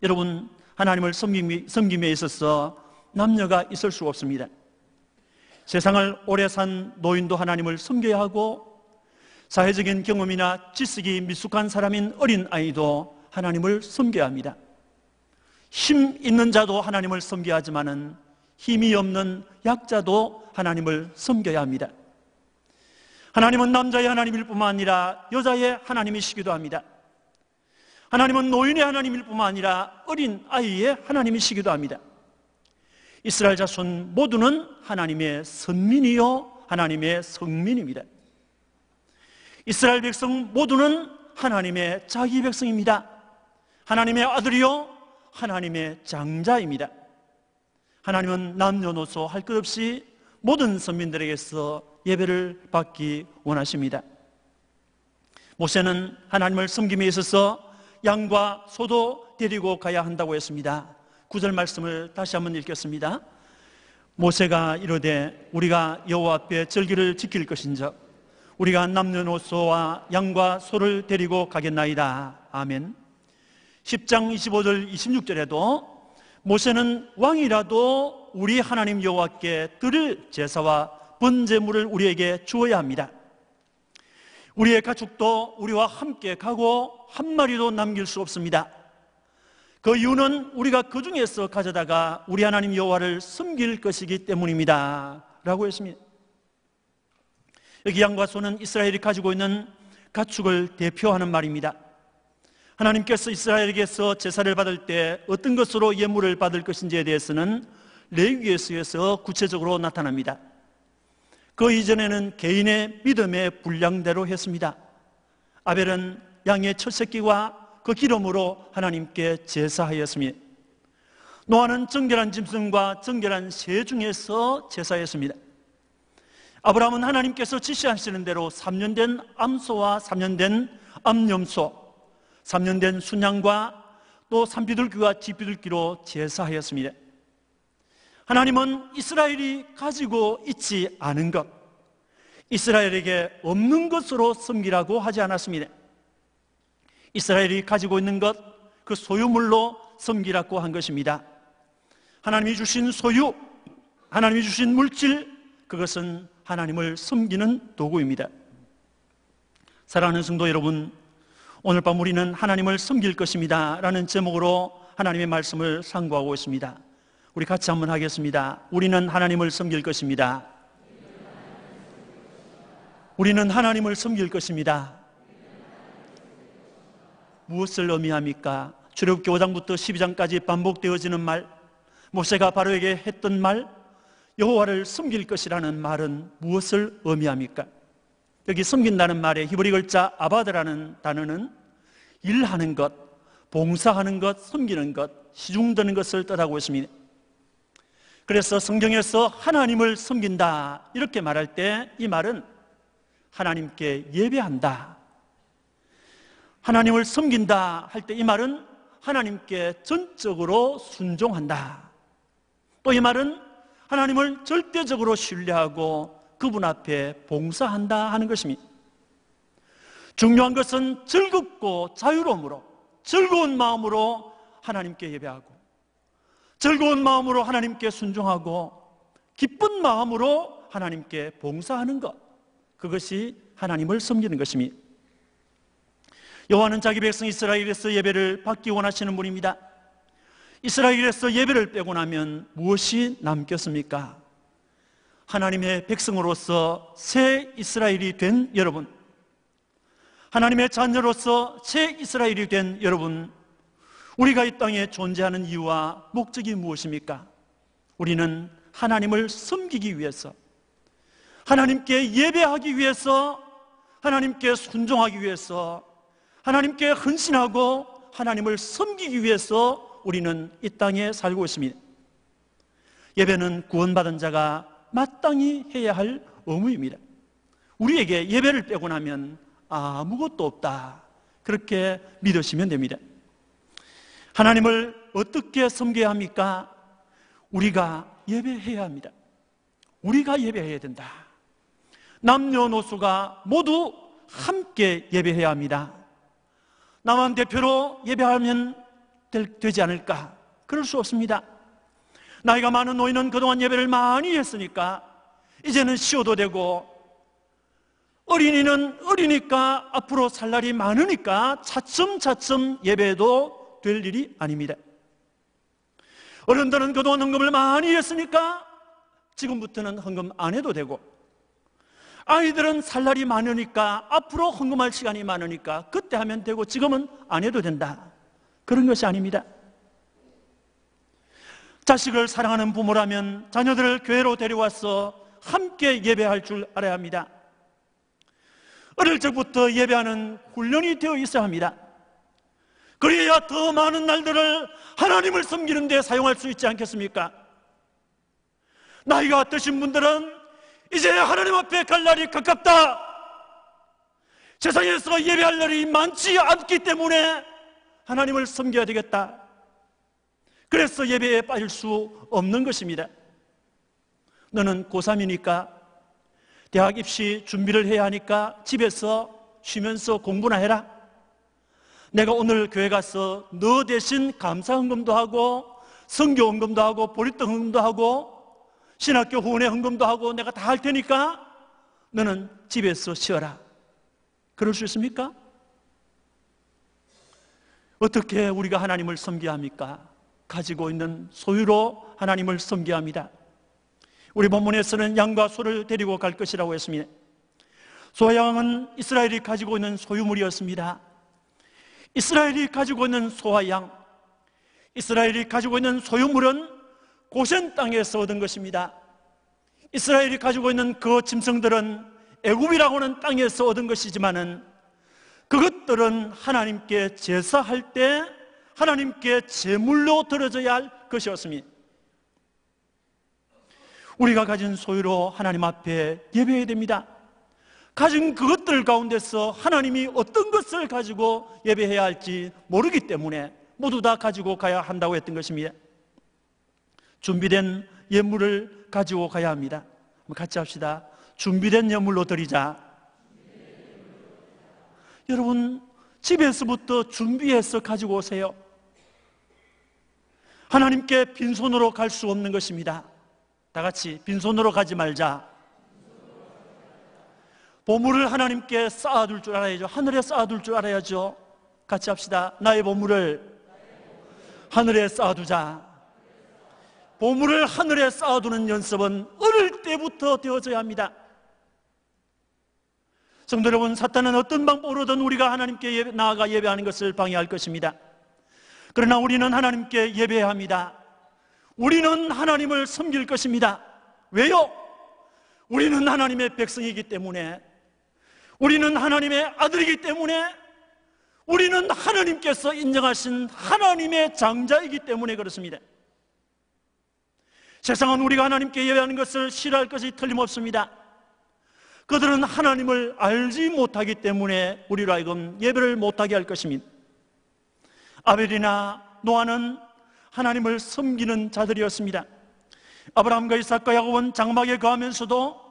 여러분, 하나님을 섬김에 있어서 남녀가 있을 수 없습니다. 세상을 오래 산 노인도 하나님을 섬겨야 하고, 사회적인 경험이나 지식이 미숙한 사람인 어린 아이도 하나님을 섬겨야 합니다. 힘 있는 자도 하나님을 섬겨야 하지만은 힘이 없는 약자도 하나님을 섬겨야 합니다. 하나님은 남자의 하나님일 뿐만 아니라 여자의 하나님이시기도 합니다. 하나님은 노인의 하나님일 뿐만 아니라 어린 아이의 하나님이시기도 합니다. 이스라엘 자손 모두는 하나님의 선민이요 하나님의 성민입니다. 이스라엘 백성 모두는 하나님의 자기 백성입니다. 하나님의 아들이요 하나님의 장자입니다. 하나님은 남녀노소 할 것 없이 모든 선민들에게서 예배를 받기 원하십니다. 모세는 하나님을 섬김에 있어서 양과 소도 데리고 가야 한다고 했습니다. 9절 말씀을 다시 한번 읽겠습니다. 모세가 이르되 우리가 여호와 앞에 절기를 지킬 것인즉 우리가 남녀노소와 양과 소를 데리고 가겠나이다. 아멘. 10장 25절 26절에도 모세는 왕이라도 우리 하나님 여호와께 드릴 제사와 번제물을 우리에게 주어야 합니다. 우리의 가축도 우리와 함께 가고 한 마리도 남길 수 없습니다. 그 이유는 우리가 그 중에서 가져다가 우리 하나님 여호와를 섬길 것이기 때문입니다 라고 했습니다. 여기 양과 소는 이스라엘이 가지고 있는 가축을 대표하는 말입니다. 하나님께서 이스라엘에게서 제사를 받을 때 어떤 것으로 예물을 받을 것인지에 대해서는 레위기에서 구체적으로 나타납니다. 그 이전에는 개인의 믿음의 분량대로 했습니다. 아벨은 양의 첫 새끼와 그 기름으로 하나님께 제사하였습니다. 노아는 정결한 짐승과 정결한 새 중에서 제사했습니다. 아브라함은 하나님께서 지시하시는 대로 3년 된 암소와 3년 된 암염소, 3년 된 순양과 또 산비둘기와 쥐비둘기로 제사하였습니다. 하나님은 이스라엘이 가지고 있지 않은 것, 이스라엘에게 없는 것으로 섬기라고 하지 않았습니다. 이스라엘이 가지고 있는 것, 그 소유물로 섬기라고 한 것입니다. 하나님이 주신 소유, 하나님이 주신 물질, 그것은 하나님을 섬기는 도구입니다. 사랑하는 성도 여러분, 오늘 밤 우리는 하나님을 섬길 것입니다 라는 제목으로 하나님의 말씀을 상고하고 있습니다. 우리 같이 한번 하겠습니다. 우리는 하나님을 섬길 것입니다. 우리는 하나님을 섬길 것입니다. 무엇을 의미합니까? 출애굽기 5장부터 12장까지 반복되어지는 말, 모세가 바로에게 했던 말, 여호와를 섬길 것이라는 말은 무엇을 의미합니까? 여기 섬긴다는 말의 히브리 글자 아바드라는 단어는 일하는 것, 봉사하는 것, 섬기는 것, 시중드는 것을 뜻하고 있습니다. 그래서 성경에서 하나님을 섬긴다 이렇게 말할 때 이 말은 하나님께 예배한다, 하나님을 섬긴다 할 때 이 말은 하나님께 전적으로 순종한다, 또 이 말은 하나님을 절대적으로 신뢰하고 그분 앞에 봉사한다 하는 것입니다. 중요한 것은 즐겁고 자유로움으로, 즐거운 마음으로 하나님께 예배하고, 즐거운 마음으로 하나님께 순종하고, 기쁜 마음으로 하나님께 봉사하는 것, 그것이 하나님을 섬기는 것입니다. 여호와는 자기 백성 이스라엘에서 예배를 받기 원하시는 분입니다. 이스라엘에서 예배를 빼고 나면 무엇이 남겠습니까? 하나님의 백성으로서 새 이스라엘이 된 여러분, 하나님의 자녀로서 새 이스라엘이 된 여러분, 우리가 이 땅에 존재하는 이유와 목적이 무엇입니까? 우리는 하나님을 섬기기 위해서, 하나님께 예배하기 위해서 하나님께 순종하기 위해서, 하나님께 헌신하고 하나님을 섬기기 위해서 우리는 이 땅에 살고 있습니다. 예배는 구원받은 자가 마땅히 해야 할 의무입니다. 우리에게 예배를 빼고 나면 아무것도 없다, 그렇게 믿으시면 됩니다. 하나님을 어떻게 섬겨야 합니까? 우리가 예배해야 합니다. 우리가 예배해야 된다. 남녀노소가 모두 함께 예배해야 합니다. 나만 대표로 예배하면 되지 않을까? 그럴 수 없습니다. 나이가 많은 노인은 그동안 예배를 많이 했으니까 이제는 쉬어도 되고, 어린이는 어리니까 앞으로 살 날이 많으니까 차츰차츰 예배도 될 일이 아닙니다. 어른들은 그동안 헌금을 많이 했으니까 지금부터는 헌금 안 해도 되고, 아이들은 살 날이 많으니까 앞으로 헌금할 시간이 많으니까 그때 하면 되고 지금은 안 해도 된다, 그런 것이 아닙니다. 자식을 사랑하는 부모라면 자녀들을 교회로 데려와서 함께 예배할 줄 알아야 합니다. 어릴 적부터 예배하는 훈련이 되어 있어야 합니다. 그래야 더 많은 날들을 하나님을 섬기는 데 사용할 수 있지 않겠습니까? 나이가 드신 분들은 이제 하나님 앞에 갈 날이 가깝다, 세상에서 예배할 날이 많지 않기 때문에 하나님을 섬겨야 되겠다, 그래서 예배에 빠질 수 없는 것입니다. 너는 고3이니까 대학 입시 준비를 해야 하니까 집에서 쉬면서 공부나 해라. 내가 오늘 교회 가서 너 대신 감사헌금도 하고 선교헌금도 하고 보리떡 헌금도 하고 신학교 후원회 헌금도 하고 내가 다 할 테니까 너는 집에서 쉬어라. 그럴 수 있습니까? 어떻게 우리가 하나님을 섬겨야 합니까? 가지고 있는 소유로 하나님을 섬겨야 합니다. 우리 본문에서는 양과 소를 데리고 갈 것이라고 했습니다. 소와 양은 이스라엘이 가지고 있는 소유물이었습니다. 이스라엘이 가지고 있는 소와 양, 이스라엘이 가지고 있는 소유물은 고센 땅에서 얻은 것입니다. 이스라엘이 가지고 있는 그 짐승들은 애굽이라고 하는 땅에서 얻은 것이지만은 그것들은 하나님께 제사할 때 하나님께 제물로 드려져야 할 것이었습니다. 우리가 가진 소유로 하나님 앞에 예배해야 됩니다. 가진 그것들 가운데서 하나님이 어떤 것을 가지고 예배해야 할지 모르기 때문에 모두 다 가지고 가야 한다고 했던 것입니다. 준비된 예물을 가지고 가야 합니다. 같이 합시다. 준비된 예물로 드리자. 여러분, 집에서부터 준비해서 가지고 오세요. 하나님께 빈손으로 갈 수 없는 것입니다. 다 같이 빈손으로 가지 말자. 보물을 하나님께 쌓아둘 줄 알아야죠. 하늘에 쌓아둘 줄 알아야죠. 같이 합시다. 나의 보물을 하늘에 쌓아두자. 보물을 하늘에 쌓아두는 연습은 어릴 때부터 되어져야 합니다. 성도 여러분, 사탄은 어떤 방법으로든 우리가 하나님께 나아가 예배하는 것을 방해할 것입니다. 그러나 우리는 하나님께 예배해야 합니다. 우리는 하나님을 섬길 것입니다. 왜요? 우리는 하나님의 백성이기 때문에, 우리는 하나님의 아들이기 때문에, 우리는 하나님께서 인정하신 하나님의 장자이기 때문에 그렇습니다. 세상은 우리가 하나님께 예배하는 것을 싫어할 것이 틀림없습니다. 그들은 하나님을 알지 못하기 때문에 우리로 하여금 예배를 못하게 할 것입니다. 아벨이나 노아는 하나님을 섬기는 자들이었습니다. 아브라함과 이삭과 야곱은 장막에 거하면서도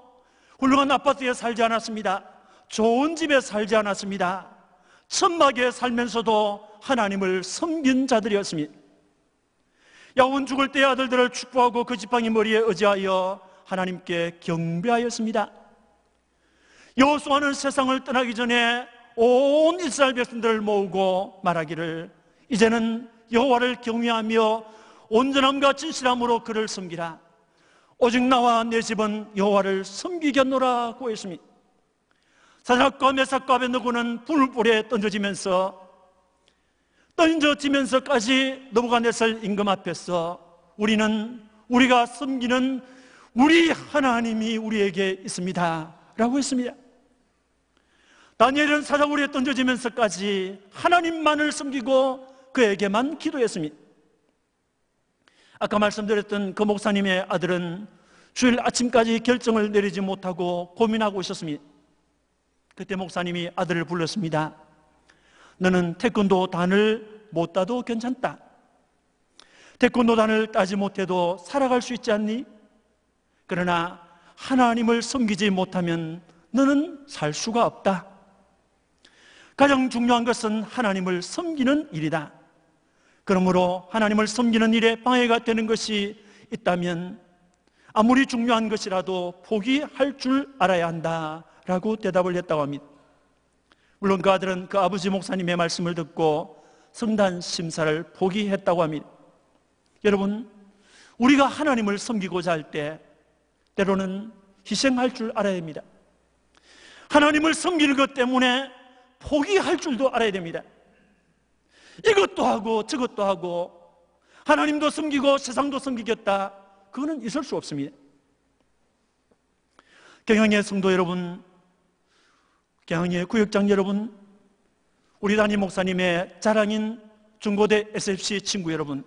훌륭한 아파트에 살지 않았습니다. 좋은 집에 살지 않았습니다. 천막에 살면서도 하나님을 섬긴 자들이었습니다. 야곱은 죽을 때 아들들을 축복하고 그 지팡이 머리에 의지하여 하나님께 경배하였습니다. 여호수아는 세상을 떠나기 전에 온 이스라엘 백성들을 모으고 말하기를 이제는 여호와를 경외하며 온전함과 진실함으로 그를 섬기라. 오직 나와 내 집은 여호와를 섬기겠노라고 했습니다. 사드락과 메삭과 아벳느고는 불불에 던져지면서까지 느부갓네살 임금 앞에서 우리가 섬기는 우리 하나님이 우리에게 있습니다 라고 했습니다. 다니엘은 사자굴에 던져지면서까지 하나님만을 섬기고 그에게만 기도했습니다. 아까 말씀드렸던 그 목사님의 아들은 주일 아침까지 결정을 내리지 못하고 고민하고 있었습니다. 그때 목사님이 아들을 불렀습니다. 너는 태권도 단을 못 따도 괜찮다. 태권도 단을 따지 못해도 살아갈 수 있지 않니? 그러나 하나님을 섬기지 못하면 너는 살 수가 없다. 가장 중요한 것은 하나님을 섬기는 일이다. 그러므로 하나님을 섬기는 일에 방해가 되는 것이 있다면 아무리 중요한 것이라도 포기할 줄 알아야 한다라고 대답을 했다고 합니다. 물론 그 아들은 그 아버지 목사님의 말씀을 듣고 성단 심사를 포기했다고 합니다. 여러분, 우리가 하나님을 섬기고자 할 때 때로는 희생할 줄 알아야 합니다. 하나님을 섬기는 것 때문에 포기할 줄도 알아야 됩니다. 이것도 하고 저것도 하고 하나님도 섬기고 세상도 섬기겠다, 그거는 있을 수 없습니다. 경영의 성도 여러분, 경영의 구역장 여러분, 우리 담임 목사님의 자랑인 중고대 SFC 친구 여러분,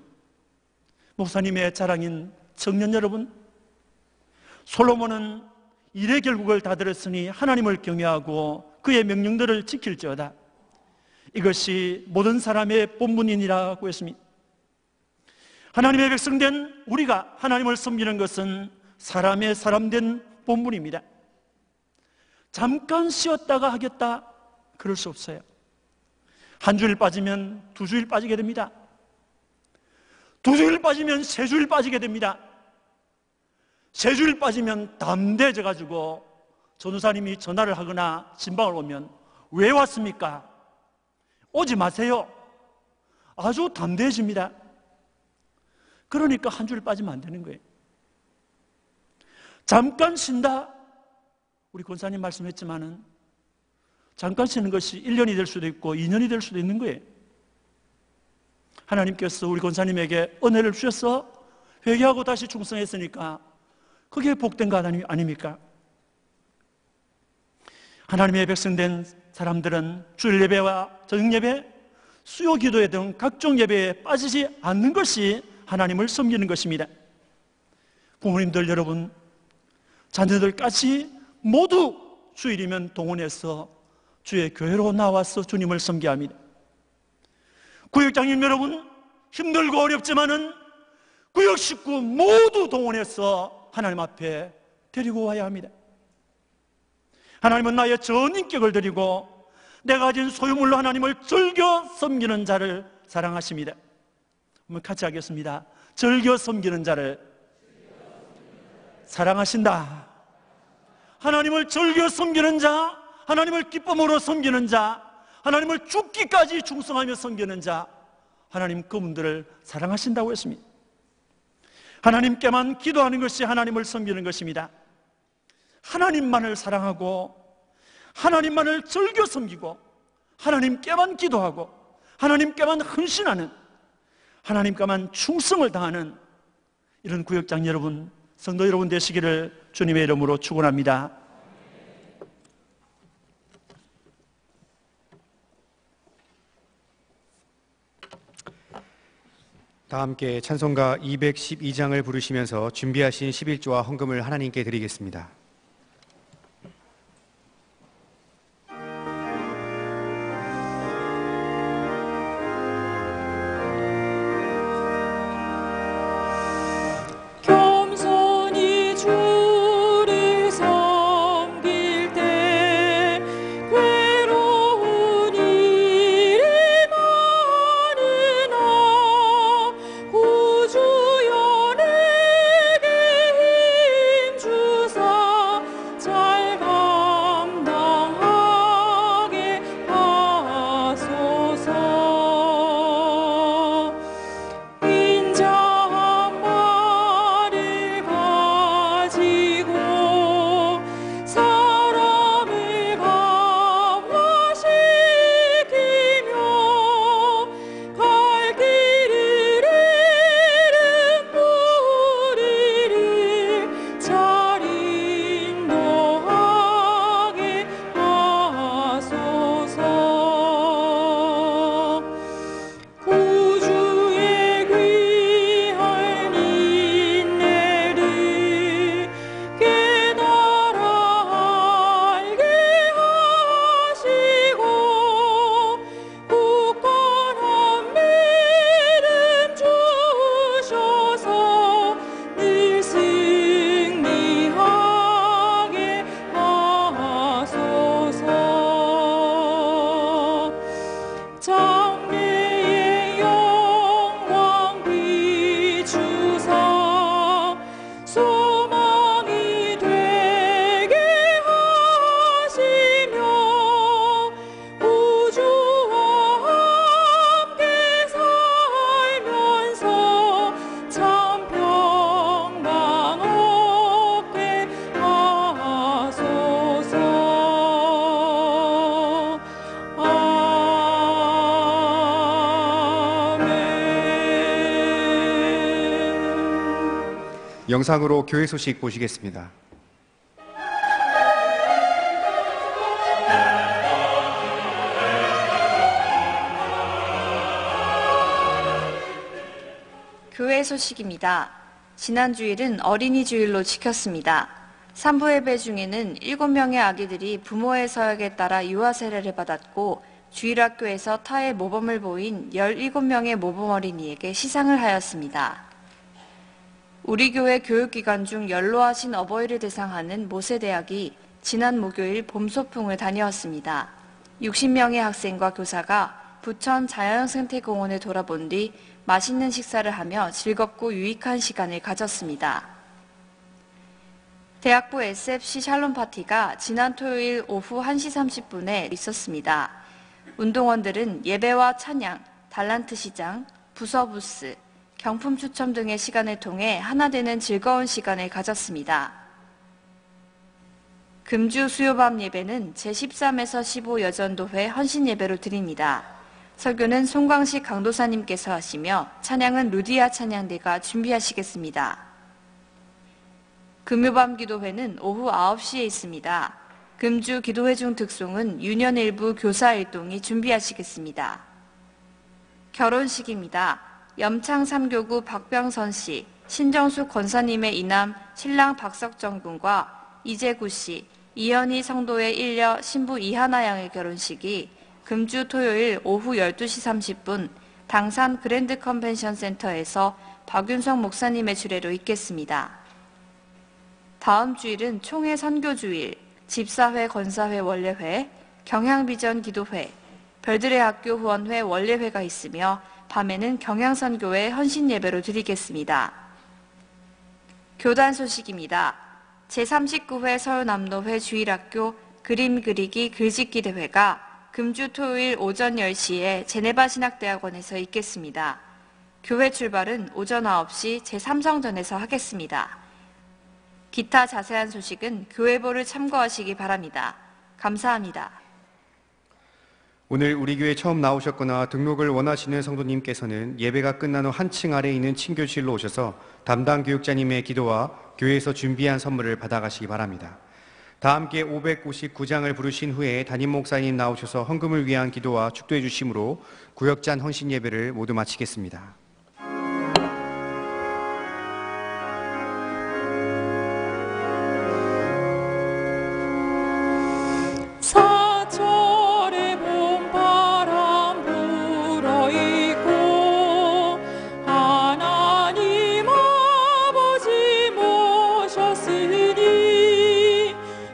목사님의 자랑인 청년 여러분, 솔로몬은 일의 결국을 다 들었으니 하나님을 경외하고 그의 명령들을 지킬지어다. 이것이 모든 사람의 본분이니라고 했습니다. 하나님의 백성된 우리가 하나님을 섬기는 것은 사람의 사람된 본분입니다. 잠깐 쉬었다가 하겠다, 그럴 수 없어요. 한 주일 빠지면 두 주일 빠지게 됩니다. 두 주일 빠지면 세 주일 빠지게 됩니다. 세 주일 빠지면 담대해져가지고 전도사님이 전화를 하거나 신방을 오면 왜 왔습니까? 오지 마세요. 아주 담대해집니다. 그러니까 한 주일 빠지면 안 되는 거예요. 잠깐 쉰다, 우리 권사님 말씀했지만은 잠깐 쉬는 것이 1년이 될 수도 있고 2년이 될 수도 있는 거예요. 하나님께서 우리 권사님에게 은혜를 주셔서 회개하고 다시 충성했으니까 그게 복된 거 아닙니까? 하나님의 백성된 사람들은 주일 예배와 저녁 예배, 수요 기도회 등 각종 예배에 빠지지 않는 것이 하나님을 섬기는 것입니다. 부모님들 여러분, 자녀들까지 모두 주일이면 동원해서 주의 교회로 나와서 주님을 섬겨야 합니다. 구역장님 여러분, 힘들고 어렵지만은 구역 식구 모두 동원해서 하나님 앞에 데리고 와야 합니다. 하나님은 나의 전 인격을 드리고 내가 가진 소유물로 하나님을 즐겨 섬기는 자를 사랑하십니다. 한번 같이 하겠습니다. 즐겨 섬기는 자를 사랑하신다. 하나님을 즐겨 섬기는 자, 하나님을 기쁨으로 섬기는 자, 하나님을 죽기까지 충성하며 섬기는 자, 하나님 그분들을 사랑하신다고 했습니다. 하나님께만 기도하는 것이 하나님을 섬기는 것입니다. 하나님만을 사랑하고 하나님만을 즐겨 섬기고 하나님께만 기도하고 하나님께만 헌신하는, 하나님께만 충성을 다하는 이런 구역장 여러분, 성도 여러분 되시기를 주님의 이름으로 축원합니다. 다 함께 찬송가 212장을 부르시면서 준비하신 11조와 헌금을 하나님께 드리겠습니다. 겸손히 주를 섬길 때 괴로운 일이 많으나 구주여 내게 힘 주사 영상으로 교회 소식 보시겠습니다. 교회 소식입니다. 지난 주일은 어린이 주일로 지켰습니다. 산부 예배 중에는 7명의 아기들이 부모의 서약에 따라 유아 세례를 받았고 주일학교에서 타의 모범을 보인 17명의 모범 어린이에게 시상을 하였습니다. 우리 교회 교육기관 중 연로하신 어버이를 대상하는 모세대학이 지난 목요일 봄소풍을 다녀왔습니다. 60명의 학생과 교사가 부천 자연생태공원을 돌아본 뒤 맛있는 식사를 하며 즐겁고 유익한 시간을 가졌습니다. 대학부 SFC 샬롬 파티가 지난 토요일 오후 1시 30분에 있었습니다. 운동원들은 예배와 찬양, 달란트 시장, 부서 부스, 경품 추첨 등의 시간을 통해 하나 되는 즐거운 시간을 가졌습니다. 금주 수요밤 예배는 제13에서 15 여전도회 헌신 예배로 드립니다. 설교는 송광식 강도사님께서 하시며 찬양은 루디아 찬양대가 준비하시겠습니다. 금요밤 기도회는 오후 9시에 있습니다. 금주 기도회 중 특송은 유년 일부 교사 일동이 준비하시겠습니다. 결혼식입니다. 염창 3교구 박병선 씨, 신정숙 권사님의 이남 신랑 박석정 군과 이재구 씨, 이현희 성도의 일녀 신부 이하나 양의 결혼식이 금주 토요일 오후 12시 30분 당산 그랜드 컨벤션 센터에서 박윤성 목사님의 주례로 있겠습니다. 다음 주일은 총회 선교주일, 집사회 권사회 원례회, 경향비전 기도회, 별들의 학교 후원회 원례회가 있으며 밤에는 경향선교회 헌신예배로 드리겠습니다. 교단 소식입니다. 제39회 서울남로회 주일학교 그림 그리기 글짓기 대회가 금주 토요일 오전 10시에 제네바 신학대학원에서 있겠습니다. 교회 출발은 오전 9시 제3성전에서 하겠습니다. 기타 자세한 소식은 교회보를 참고하시기 바랍니다. 감사합니다. 오늘 우리 교회 처음 나오셨거나 등록을 원하시는 성도님께서는 예배가 끝난 후 한층 아래에 있는 친교실로 오셔서 담당 교육자님의 기도와 교회에서 준비한 선물을 받아가시기 바랍니다. 다 함께 559장을 부르신 후에 담임 목사님 나오셔서 헌금을 위한 기도와 축도해 주심으로 구역잔 헌신 예배를 모두 마치겠습니다. 사철의 봄바람 불어있고 하나님 아버지 모셨으니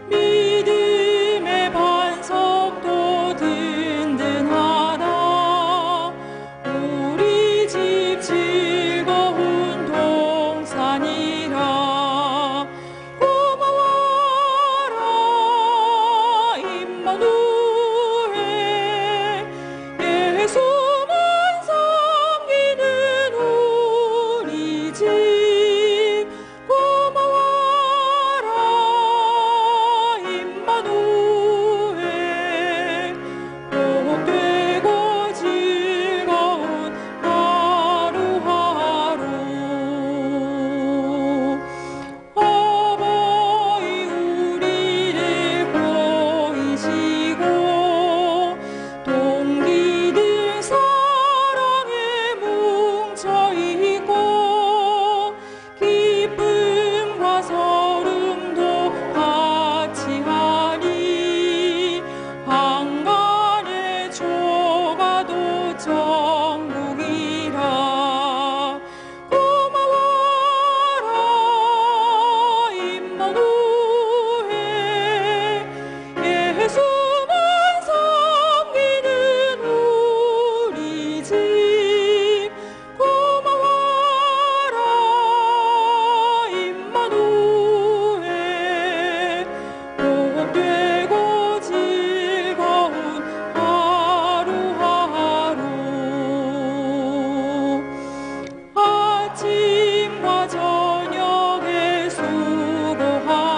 믿음의 반석도 든든하다. 우리 집 즐거운 동산이라. 고마워라 임마누엘. 예수만 섬기는 우리 집. 고마워라 임마누엘. 복되고 즐거운 하루하루. 어버이 우리를 보이시고 동기들 사랑에 뭉쳐있고 기쁨과 서름도 같이 하니 한간의 조가도 정국이라. 고마워라 임마누엘. 예수만 섬기는 우리 집. 고마워라 임마누엘. 복되고 즐거운 하루하루. 아침과 저녁에 수고하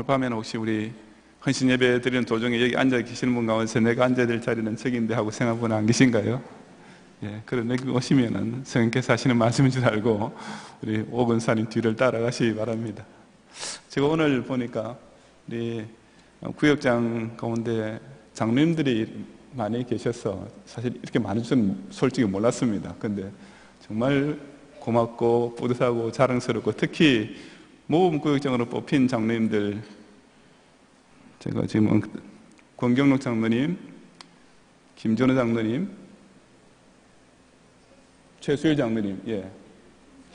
밤에는 혹시 우리 헌신 예배 드리는 도중에 여기 앉아 계시는 분 가운데서 내가 앉아야 될 자리는 저기인데 하고 생각하는 분 안 계신가요? 예, 그런 여기 오시면은 성령께서 하시는 말씀인 줄 알고 우리 오건사님 뒤를 따라가시기 바랍니다. 제가 오늘 보니까 우리 구역장 가운데 장로님들이 많이 계셔서 사실 이렇게 많은 줄은 솔직히 몰랐습니다. 근데 정말 고맙고 뿌듯하고 자랑스럽고 특히 모범구역장으로 뽑힌 장로님들, 제가 지금 권경록 장로님, 김전호 장로님, 최수일 장로님, 예,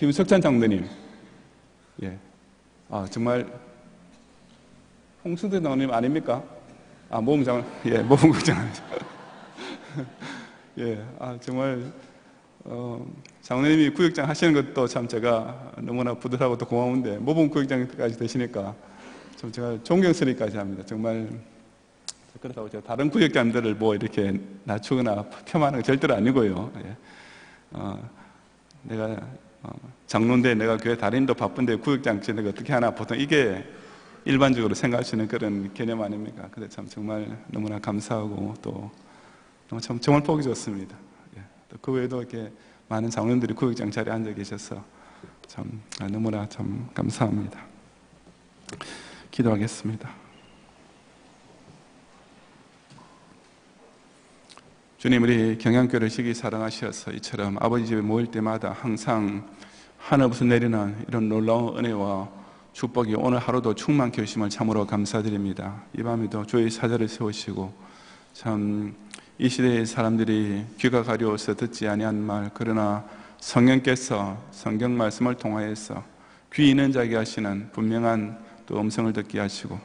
김석찬 장로님, 예, 정말 홍승대 장로님 아닙니까? 모범장, 예, 모범구역장. 예, 정말 장로님이 구역장 하시는 것도 참 제가 너무나 뿌듯하고 또 고마운데 모범구역장까지 되시니까 좀 제가 존경스럽기까지 합니다. 정말 그렇다고 제가 다른 구역장들을 뭐 이렇게 낮추거나 폄하하는 건 절대로 아니고요. 예. 내가 장로인데 내가 교회 다니는데 바쁜데 구역장 내가 어떻게 하나, 보통 이게 일반적으로 생각하시는 그런 개념 아닙니까? 근데 참 정말 너무나 감사하고 또 참 정말 보기 좋습니다. 예. 또 그 외에도 이렇게 많은 장로님들이 구역장 자리에 앉아 계셔서 참 너무나 참 감사합니다. 기도하겠습니다. 주님, 우리 경양교회를 시기 사랑하셔서 이처럼 아버지 집에 모일 때마다 항상 하늘부터 내리는 이런 놀라운 은혜와 축복이 오늘 하루도 충만케 해주심을 참으로 감사드립니다. 이 밤에도 주의 사자를 세우시고 참 이 시대의 사람들이 귀가 가려워서 듣지 아니한 말, 그러나 성령께서 성경 말씀을 통하여서 귀 있는 자에게 하시는 분명한 또 음성을 듣게 하시고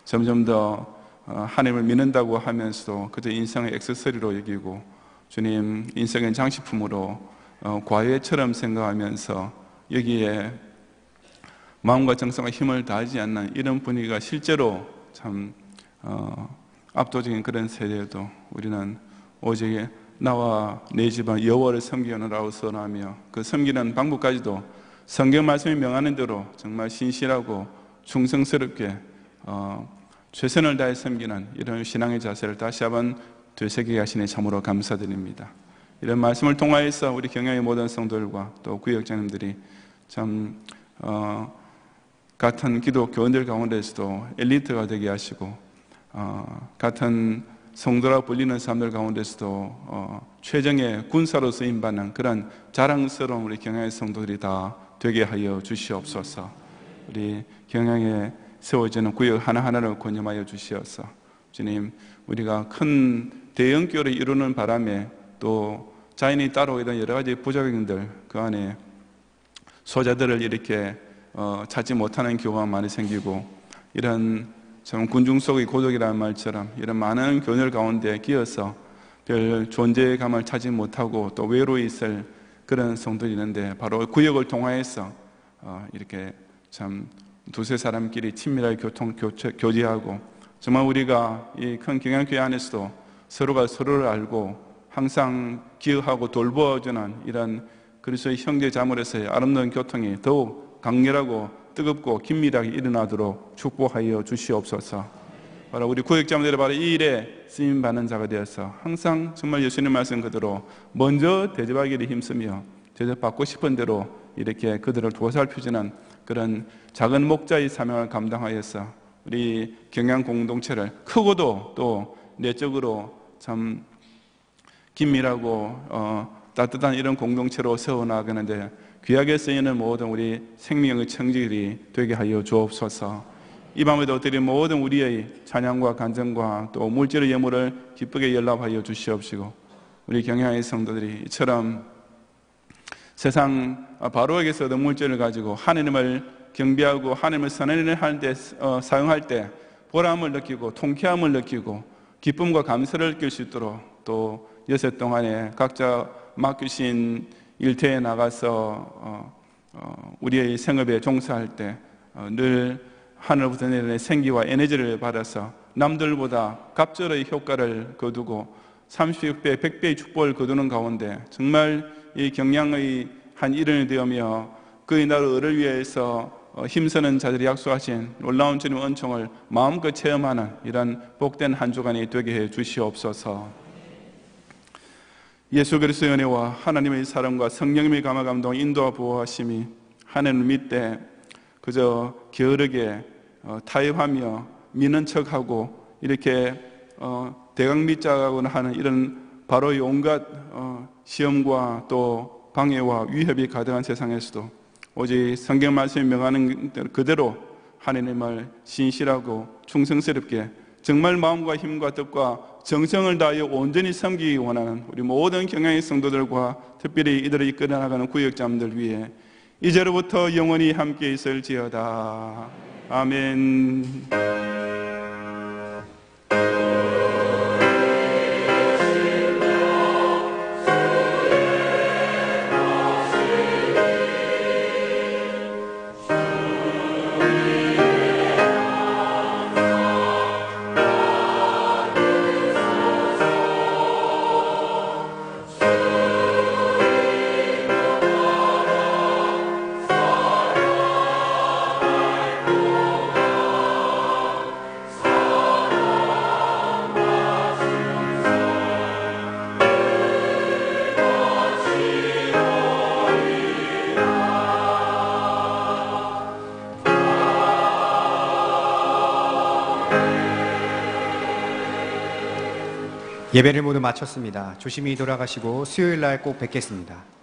점점 더 하나님을 믿는다고 하면서도 그저 인생의 액세서리로 여기고 주님 인생의 장식품으로 과외처럼 생각하면서 여기에 마음과 정성과 힘을 다하지 않는 이런 분위기가 실제로 참 압도적인 그런 세대에도 우리는 오직 나와 내 집안 여호와를 섬기노라고 선언하며 그 섬기는 방법까지도 성경 말씀이 명하는 대로 정말 신실하고 충성스럽게 최선을 다해 섬기는 이런 신앙의 자세를 다시 한번 되새기게 하시니 참으로 감사드립니다. 이런 말씀을 통하여서 우리 경영의 모든 성도들과 또 구역장님들이 참 같은 기독 교원들 가운데서도 엘리트가 되게 하시고 같은 성도라 불리는 사람들 가운데서도 최정의 군사로 쓰임받는 그런 자랑스러운 우리 경양의 성도들이 다 되게 하여 주시옵소서. 우리 경양에 세워지는 구역 하나하나를 권념하여 주시옵소서. 주님, 우리가 큰 대형교를 이루는 바람에 또 자연이 따라오던 여러 가지 부작용들, 그 안에 소자들을 이렇게 찾지 못하는 교회가 많이 생기고, 이런 참 군중 속의 고독이라는 말처럼 이런 많은 교들 가운데 끼어서 별 존재감을 찾지 못하고 또 외로이 있을 그런 성도들이 있는데, 바로 구역을 통하여서 이렇게 참 두세 사람끼리 친밀하게 교제하고, 정말 우리가 이 큰 경양교회 안에서도 서로가 서로를 알고 항상 기억하고 돌보아주는 이런 그리스도의 형제 자매로서의 아름다운 교통이 더욱 강렬하고 뜨겁고 긴밀하게 일어나도록 축복하여 주시옵소서. 바로 우리 구역자분들이 바로 이 일에 쓰임받는 자가 되어서 항상 정말 예수님 말씀 그대로 먼저 대접하기를 힘쓰며 대접받고 싶은 대로 이렇게 그들을 보살펴주는 그런 작은 목자의 사명을 감당하여서 우리 경양 공동체를 크고도 또 내적으로 참 긴밀하고 따뜻한 이런 공동체로 세워나가는데 귀하게 쓰이는 모든 우리 생명의 청지들이 되게 하여 주옵소서. 이 밤에도 드린 모든 우리의 찬양과 간증과 또 물질의 예물을 기쁘게 연락하여 주시옵시고, 우리 경양의 성도들이 이처럼 세상 바로에게서 얻은 물질을 가지고 하나님을 경배하고 하나님을 선언을 하는데 사용할 때 보람을 느끼고 통쾌함을 느끼고 기쁨과 감사를 느낄 수 있도록, 또 여섯 동안에 각자 맡기신 일터에 나가서 우리의 생업에 종사할 때 늘 하늘부터 내리는 생기와 에너지를 받아서 남들보다 갑절의 효과를 거두고 30배, 100배의 축복을 거두는 가운데 정말 이 경양의 한 일원이 되어며 그의 나라를 위해서 힘쓰는 자들이 약속하신 놀라운 주님의 은총을 마음껏 체험하는 이런 복된 한 주간이 되게 해 주시옵소서. 예수 그리스도의 은혜와 하나님의 사랑과 성령님의 감화 감동 인도와 보호하심이 하나님을 믿되 그저 게으르게 타협하며 미는 척하고 이렇게 대강 믿자고는 하는 이런 바로 온갖 시험과 또 방해와 위협이 가득한 세상에서도 오직 성경 말씀이 명하는 그대로 하나님을 신실하고 충성스럽게 정말 마음과 힘과 뜻과 정성을 다하여 온전히 섬기기 원하는 우리 모든 경영의 성도들과 특별히 이들을 이끌어 나가는 구역자분들 위해 이제로부터 영원히 함께 있을지어다. 아멘. 예배를 모두 마쳤습니다. 조심히 돌아가시고 수요일 날 꼭 뵙겠습니다.